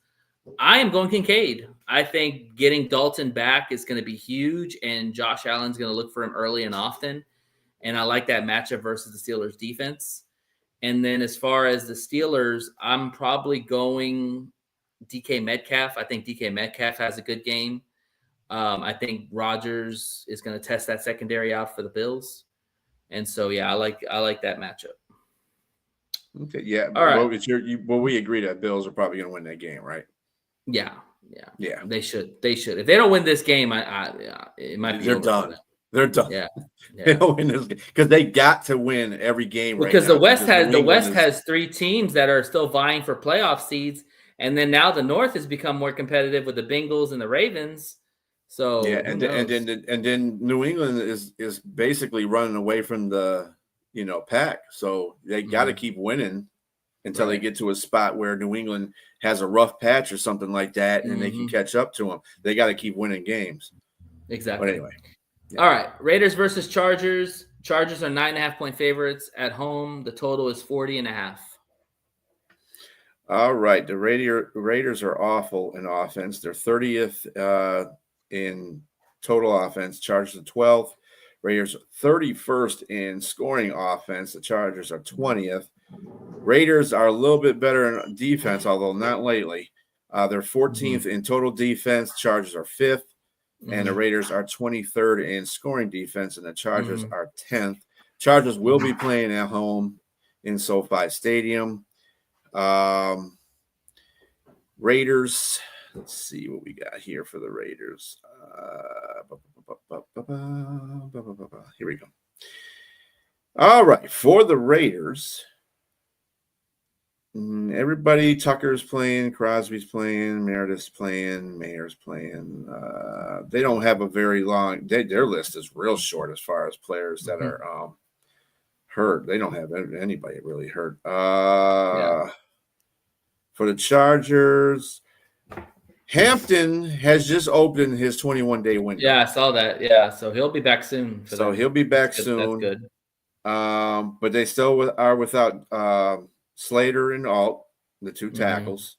I am going Kincaid. I think getting Dalton back is going to be huge, and Josh Allen's going to look for him early and often. And I like that matchup versus the Steelers defense. And then as far as the Steelers, I'm probably going DK Metcalf. I think DK Metcalf has a good game. I think Rodgers is going to test that secondary out for the Bills. And so, yeah, I like that matchup. Okay, yeah. All right. We agree that Bills are probably going to win that game, right? Yeah. They should. If they don't win this game, it might be. They're done. They're done. Yeah. They don't win this game because they got to win every game because right now. The West has 3 teams that are still vying for playoff seeds, and then now the North has become more competitive with the Bengals and the Ravens. So yeah, and then New England is basically running away from the pack. So they got to keep winning until they get to a spot where New England has a rough patch or something like that, and they can catch up to them. They got to keep winning games. Exactly. But anyway. Yeah. All right. Raiders versus Chargers. Chargers are 9.5-point favorites at home. The total is 40.5. All right. The Raiders are awful in offense. They're 30th in total offense. Chargers are 12th. Raiders are 31st in scoring offense. The Chargers are 20th. Raiders are a little bit better in defense, although not lately. They're 14th in total defense. Chargers are 5th. And the Raiders are 23rd in scoring defense, and the Chargers are 10th. Chargers will be playing at home in SoFi Stadium. Raiders, let's see what we got here for the Raiders. Here we go. All right, for the Raiders, everybody, Tucker's playing, Crosby's playing, Meredith's playing, Mayer's playing. They don't have a very long. Their list is real short as far as players that are hurt. They don't have anybody really hurt. For the Chargers, Hampton has just opened his 21-day window. Yeah, I saw that. Yeah, so he'll be back soon. He'll be back soon. That's good. But they still are without Slater and Alt, the 2 tackles.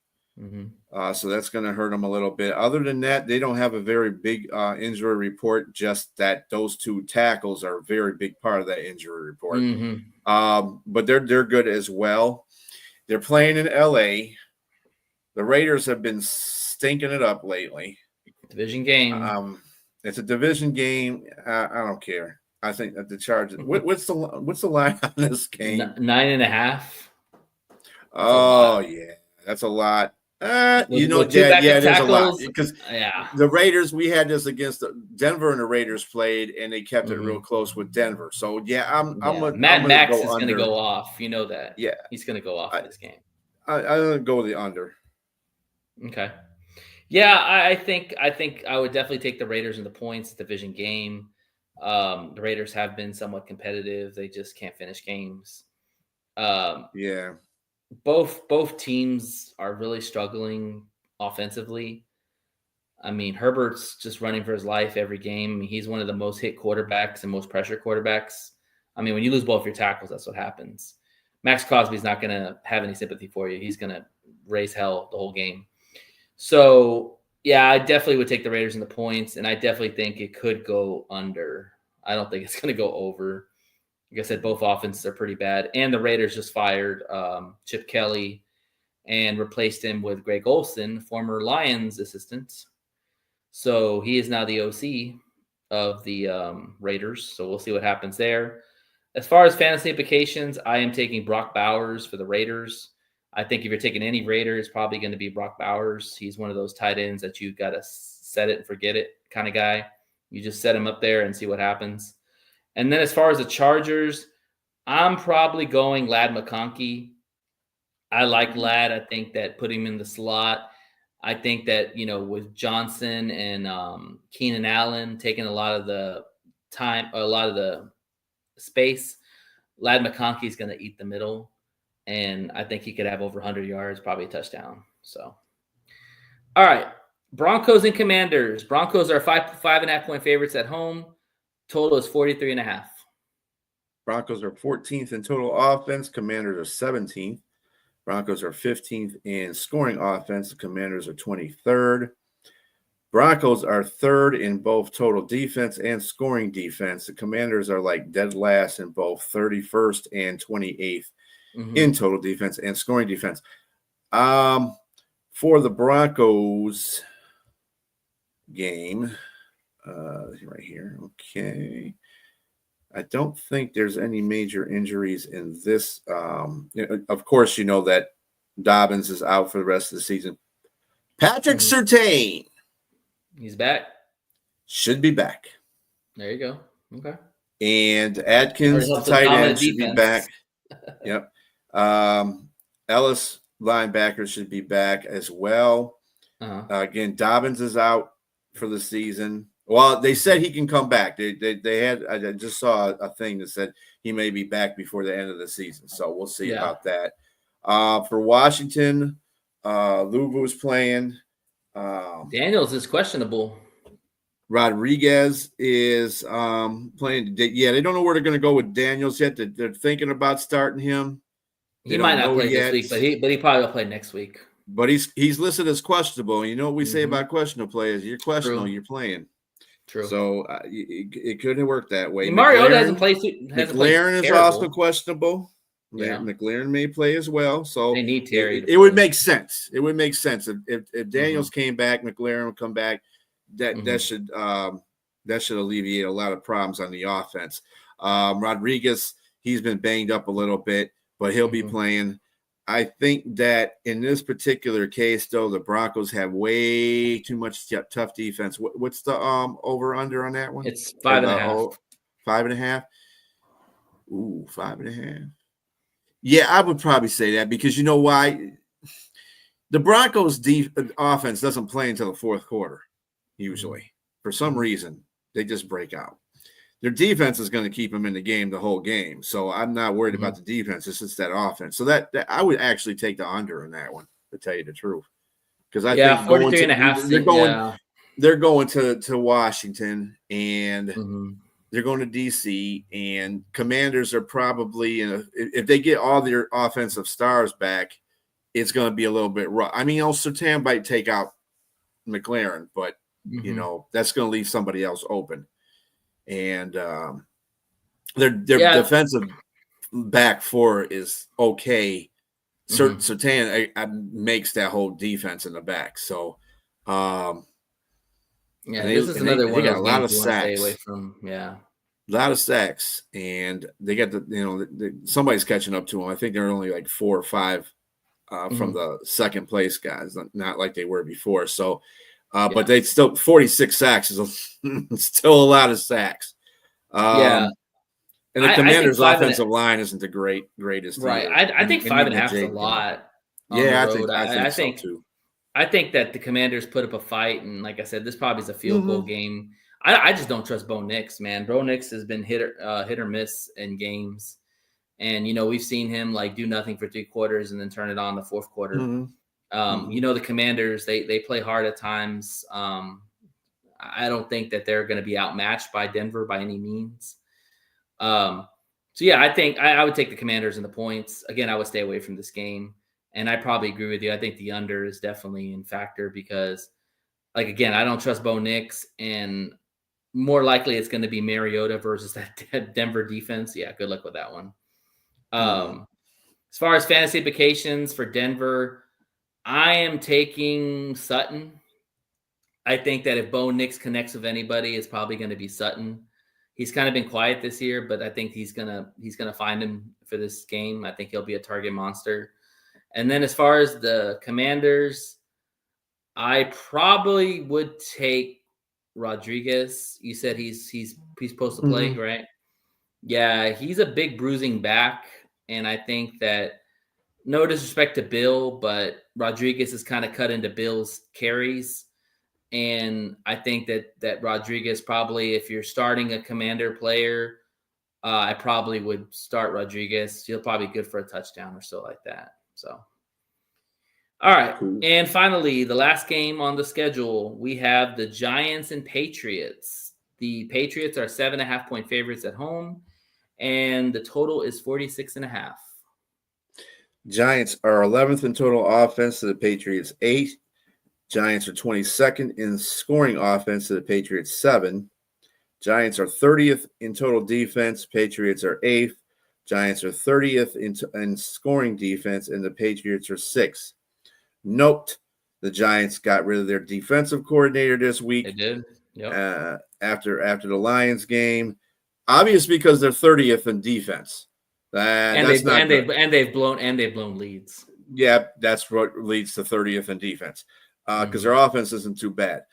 So that's going to hurt them a little bit. Other than that, they don't have a very big injury report, just that those 2 tackles are a very big part of that injury report. But they're good as well. They're playing in LA. The Raiders have been stinking it up lately. Division game. It's a division game. I don't care. I think that the Chargers. What's the line on this game? 9.5. Oh yeah, that's a lot. It is a lot because the Raiders. We had this against Denver, and the Raiders played, and they kept it real close with Denver. So Matt Max is going to go off. You know that. Yeah, he's going to go off in this game. I'm going to go the under. Okay. Yeah, I think I would definitely take the Raiders in the points division game. The Raiders have been somewhat competitive. They just can't finish games. Both teams are really struggling offensively. I mean, Herbert's just running for his life every game. I mean, he's one of the most hit quarterbacks and most pressure quarterbacks. I mean, when you lose both your tackles, that's what happens. Max Crosby's not going to have any sympathy for you. He's going to raise hell the whole game. So, yeah, I definitely would take the Raiders in the points, and I definitely think it could go under. I don't think it's going to go over. Like I said, both offenses are pretty bad. And the Raiders just fired Chip Kelly and replaced him with Greg Olson, former Lions assistant. So he is now the OC of the Raiders. So we'll see what happens there. As far as fantasy implications, I am taking Brock Bowers for the Raiders. I think if you're taking any Raider, it's probably going to be Brock Bowers. He's one of those tight ends that you got to set it and forget it kind of guy. You just set him up there and see what happens. And then as far as the Chargers, I'm probably going Ladd McConkey. I like Ladd. I think that put him in the slot. I think that, with Johnson and Keenan Allen taking a lot of the time, a lot of the space, Lad McConkey is going to eat the middle. And I think he could have over 100 yards, probably a touchdown. So, all right. Broncos and Commanders. Broncos are 5.5 point favorites at home. Total is 43.5. Broncos are 14th in total offense. Commanders are 17th. Broncos are 15th in scoring offense. The Commanders are 23rd. Broncos are 3rd in both total defense and scoring defense. The Commanders are like dead last in both 31st and 28th in total defense and scoring defense. For the Broncos game, right here, okay. I don't think there's any major injuries in this. Of course, you know that Dobbins is out for the rest of the season. Patrick Surtain. He's back. Should be back. There you go. Okay. And Atkins, the tight end, should be back. Yep. Ellis, linebacker, should be back as well. Again, Dobbins is out for the season. Well, they said he can come back. They had. I just saw a thing that said he may be back before the end of the season. So we'll see about that. For Washington, Luvu's playing. Daniels is questionable. Rodriguez is playing. Yeah, they don't know where they're going to go with Daniels yet. They're thinking about starting him. He might not play this week, but he probably will play next week. But he's listed as questionable. You know what we say about questionable players? You're questionable. You're playing. True. So it couldn't work that way. Mariota hasn't played. McLaren is also questionable. Yeah, McLaren may play as well. So they need Terry. It would make sense. It would make sense if Daniels came back, McLaren would come back. That should alleviate a lot of problems on the offense. Rodriguez, he's been banged up a little bit, but he'll be playing. I think that in this particular case, though, the Broncos have way too much tough defense. What's the over-under on that one? It's 5.5. 5.5? Ooh, 5.5. Yeah, I would probably say that because you know why? The Broncos' offense doesn't play until the fourth quarter, usually. For some reason, they just break out. Their defense is going to keep them in the game the whole game. So I'm not worried about the defense. It's just that offense. So that I would actually take the under in that one, to tell you the truth. Because I think 43.5. They're going to Washington and they're going to DC, and Commanders are probably if they get all their offensive stars back, it's going to be a little bit rough. I mean, Surtain might take out McLaren, but that's going to leave somebody else open. And their defensive back four is okay. Surtain makes that whole defense in the back. So, this is another one. They got a lot of sacks. Stay away from, a lot of sacks, and they got somebody's catching up to them. I think they're only like 4 or 5 from the second place guys, not like they were before. So. But they still 46 sacks is still a lot of sacks. And the Commanders' offensive line isn't the greatest. Right. I think 5.5 is a lot. Yeah, I think so too. I think that the Commanders put up a fight, and like I said, this probably is a field goal game. I just don't trust Bo Nix, man. Bo Nix has been hit or miss in games, and we've seen him do nothing for 3 quarters and then turn it on the fourth quarter. The Commanders, they play hard at times. I don't think that they're going to be outmatched by Denver by any means. I think I would take the Commanders in the points. Again, I would stay away from this game. And I probably agree with you. I think the under is definitely in factor because, again, I don't trust Bo Nix. And more likely it's going to be Mariota versus that Denver defense. Yeah, good luck with that one. As far as fantasy implications for Denver, I am taking Sutton. I think that if Bo Nix connects with anybody, it's probably going to be Sutton. He's kind of been quiet this year, but I think he's gonna find him for this game. I think he'll be a target monster. And then as far as the Commanders, I probably would take Rodriguez. You said he's supposed to play, right? Yeah, he's a big bruising back, and I think that no disrespect to Bill, but Rodriguez is kind of cut into Bill's carries. And I think that Rodriguez probably, if you're starting a commander player, I probably would start Rodriguez. He'll probably be good for a touchdown or so like that. So, all right. Cool. And finally, the last game on the schedule, we have the Giants and Patriots. The Patriots are 7.5-point favorites at home, and the total is 46.5. Giants are 11th in total offense to the Patriots 8. Giants are 22nd in scoring offense to the Patriots 7. Giants are 30th in total defense. Patriots are 8th. Giants are 30th in scoring defense, and the Patriots are 6th. Note, the Giants got rid of their defensive coordinator this week. They did. Yep. After the Lions game, obviously because they're 30th in defense. They've blown leads. Yeah, that's what leads to 30th in defense because their offense isn't too bad.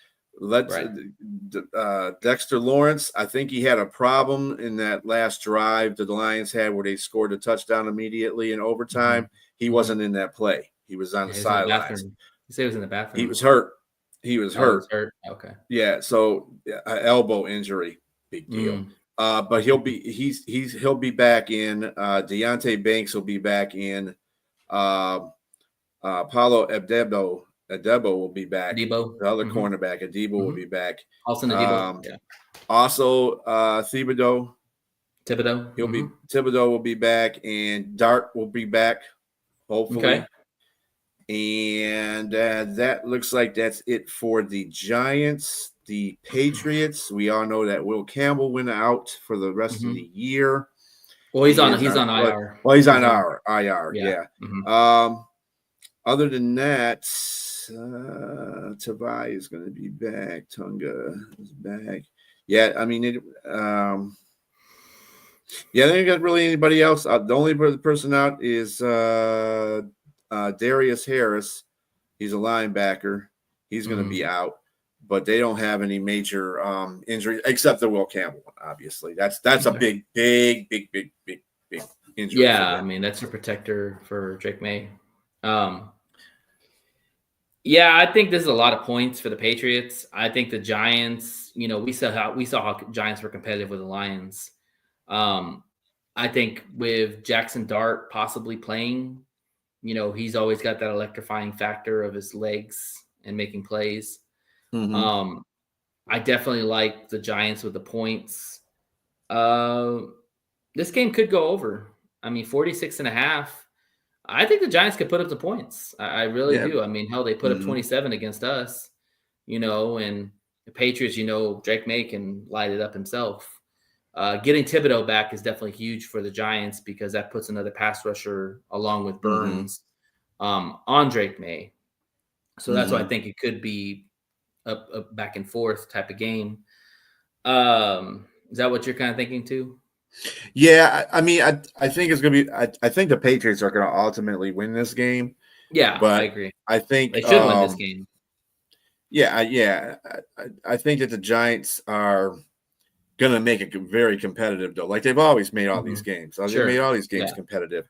Dexter Lawrence, I think he had a problem in that last drive that the Lions had where they scored a touchdown immediately in overtime. He wasn't in that play. He was on the sidelines. You say he was in the bathroom. He was hurt. He was hurt. Okay. Yeah, so elbow injury, big deal. But he'll be back in. Deontay Banks will be back in. Paulo Adebo will be back. Debo. The other cornerback, Adebo will be back. Also Adebo. Yeah. Also Thibodeau. Thibodeau Thibodeau will be back, and Dart will be back, hopefully. Okay. And that looks like that's it for the Giants. The Patriots, we all know that Will Campbell went out for the rest of the year. Well, he's on IR. Well, he's on IR. Yeah. Other than that, Tavai is going to be back. Tunga is back. Yeah, I mean, they ain't got really anybody else. The only person out is Darius Harris. He's a linebacker. He's going to be out, but they don't have any major injuries except the Will Campbell one. Obviously, that's a big injury. Yeah, I mean that's a protector for Drake May. Yeah, I think this is a lot of points for the Patriots. I think the Giants. We saw how Giants were competitive with the Lions. I think with Jackson Dart possibly playing, he's always got that electrifying factor of his legs and making plays. I definitely like the Giants with the points. This game could go over. I mean, 46.5. I think the Giants could put up the points. I really do. I mean, hell, they put up 27 against us, and the Patriots, Drake May can light it up himself. Getting Thibodeau back is definitely huge for the Giants because that puts another pass rusher along with Burns on Drake May. So that's why I think it could be a back and forth type of game. Is that what you're kind of thinking too? Yeah, I mean, I think it's going to be. I think the Patriots are going to ultimately win this game. Yeah, but I agree. I think they should win this game. Yeah. I think that the Giants are going to make it very competitive, though. Like they've always made all these games. They've made all these games competitive.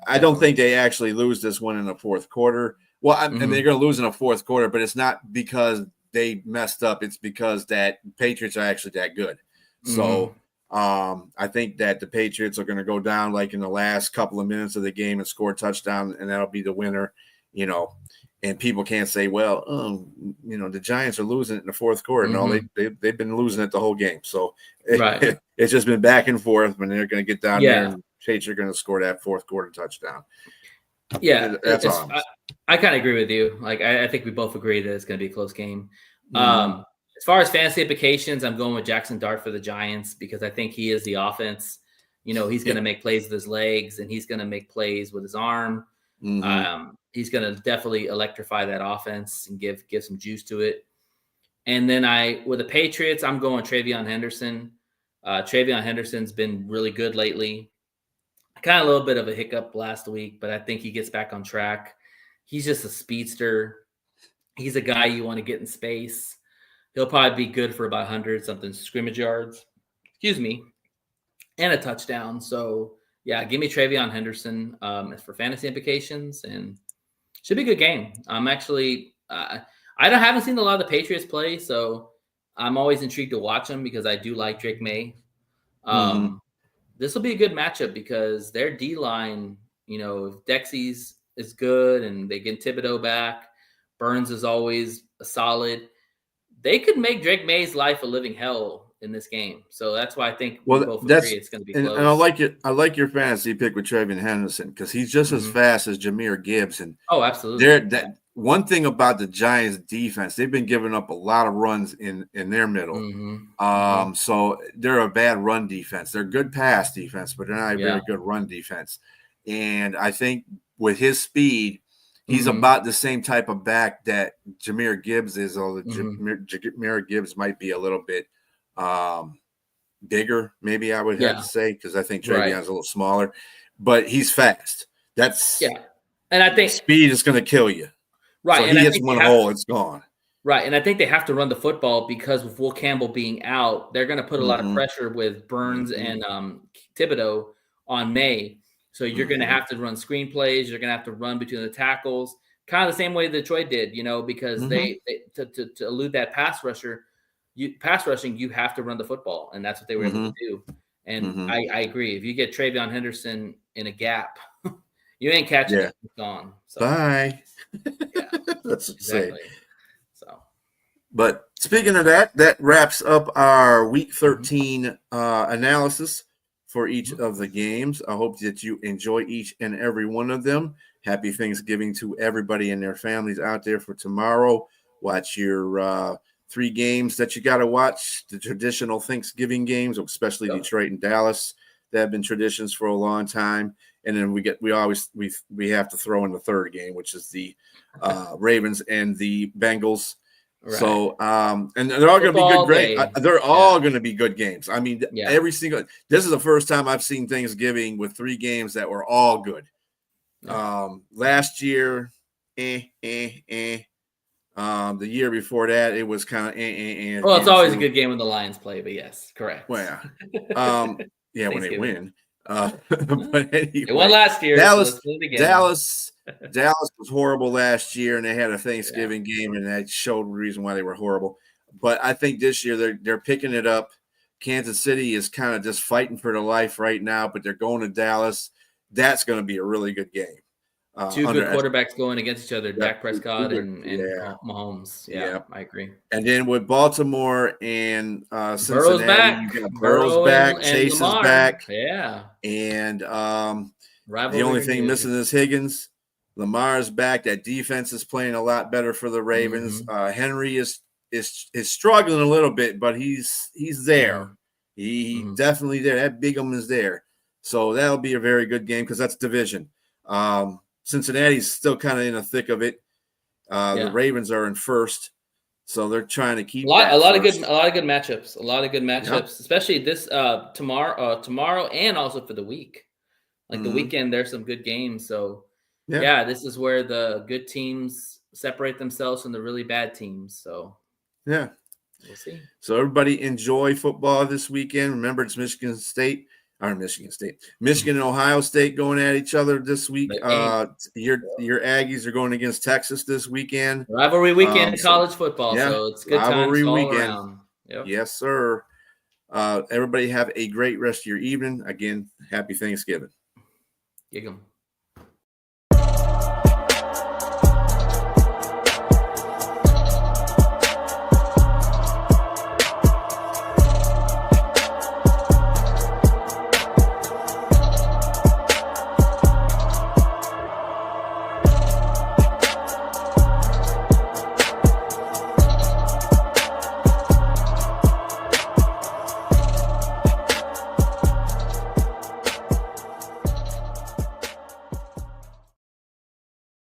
I don't think they actually lose this one in the fourth quarter. Well, I mean, they're going to lose in the fourth quarter, but it's not because they messed up. It's because that Patriots are actually that good. So I think that the Patriots are going to go down like in the last couple of minutes of the game and score a touchdown, and that'll be the winner, And people can't say, well, the Giants are losing it in the fourth quarter. No, they've been losing it the whole game. So it's just been back and forth, and they're going to get down there and Patriots are going to score that fourth quarter touchdown. Yeah, that's all. I kind of agree with you. Like, I think we both agree that it's going to be a close game. As far as fantasy implications, I'm going with Jackson Dart for the Giants because I think he is the offense. He's going to make plays with his legs and he's going to make plays with his arm. He's going to definitely electrify that offense and give some juice to it. And then with the Patriots, I'm going Travion Henderson. Travion Henderson's been really good lately. Kind of a little bit of a hiccup last week, but I think he gets back on track. He's just a speedster. He's a guy you want to get in space. He'll probably be good for about 100-something scrimmage yards. And a touchdown. So, Yeah, give me Travion Henderson for fantasy implications, and should be a good game. I'm actually haven't seen a lot of the Patriots play, so I'm always intrigued to watch them because I do like Drake May. Mm-hmm. This will be a good matchup because their D line, if Dexy's is good and they get Thibodeau back, Burns is always a solid. They could make Drake May's life a living hell in this game. So that's why I think we Well, both that's agree it's going to be and I close. like it. I like your fantasy pick with Travion Henderson because he's just as fast as Jameer Gibbs. And Oh, absolutely. that one thing about the Giants defense, they've been giving up a lot of runs in their middle. So they're a bad run defense. They're good pass defense, but they're not a very good run defense. And I think with his speed, he's about the same type of back that Jameer Gibbs is, although Jameer Gibbs might be a little bit bigger, maybe I would have to say, because I think Travion's a little smaller, but he's fast. That's and I think speed is going to kill you. Right, so and he hits one hole, it's gone. Right, and I think they have to run the football because with Will Campbell being out, they're going to put a lot of pressure with Burns and Thibodeau on May. So you're going to have to run screen plays. You're going to have to run between the tackles, kind of the same way Detroit did, because they to elude that pass rushing, you have to run the football, and that's what they were able to do. And I agree. If you get Travion Henderson in a gap, you ain't catching it. It's gone. So. Bye. Yeah, that's exactly. So, but speaking of that wraps up our Week 13 analysis for each of the games. I hope that you enjoy each and every one of them. Happy Thanksgiving to everybody and their families out there for tomorrow. Watch your 3 games that you got to watch, the traditional Thanksgiving games, especially Detroit and Dallas. That have been traditions for a long time. And then we have to throw in the third game, which is the Ravens and the Bengals. Right. So, and they're all going to be good. Great. They're all going to be good games. I mean, every single. This is the first time I've seen Thanksgiving with 3 games that were all good. Last year, The year before that, it was kind of. Well, it's always a good game when the Lions play, but yes, correct. Well, yeah, when they win. But anyway, they won last year. Dallas was horrible last year, and they had a Thanksgiving game, and that showed the reason why they were horrible. But I think this year they're picking it up. Kansas City is kind of just fighting for their life right now, but they're going to Dallas. That's going to be a really good game. 2 good quarterbacks going against each other, Dak Prescott and Mahomes. Yeah, I agree. And then with Baltimore and Cincinnati, you got Burrow's back, Chase is back. Yeah. And the only thing missing is Higgins. Lamar's back. That defense is playing a lot better for the Ravens. Henry is struggling a little bit, but he's there. He definitely there. That Bigum is there. So that'll be a very good game because that's division. Cincinnati's still kind of in the thick of it. The Ravens are in first, so they're trying to keep a lot of good matchups. A lot of good matchups, especially this tomorrow and also for the week. Like the weekend, there's some good games. So this is where the good teams separate themselves from the really bad teams. So we'll see. So everybody enjoy football this weekend. Remember, it's Michigan and Ohio State going at each other this week. Your Aggies are going against Texas this weekend. Rivalry weekend in college football. So it's good times all around. Yep. Yes, sir. Everybody have a great rest of your evening. Again, happy Thanksgiving. Gig 'em.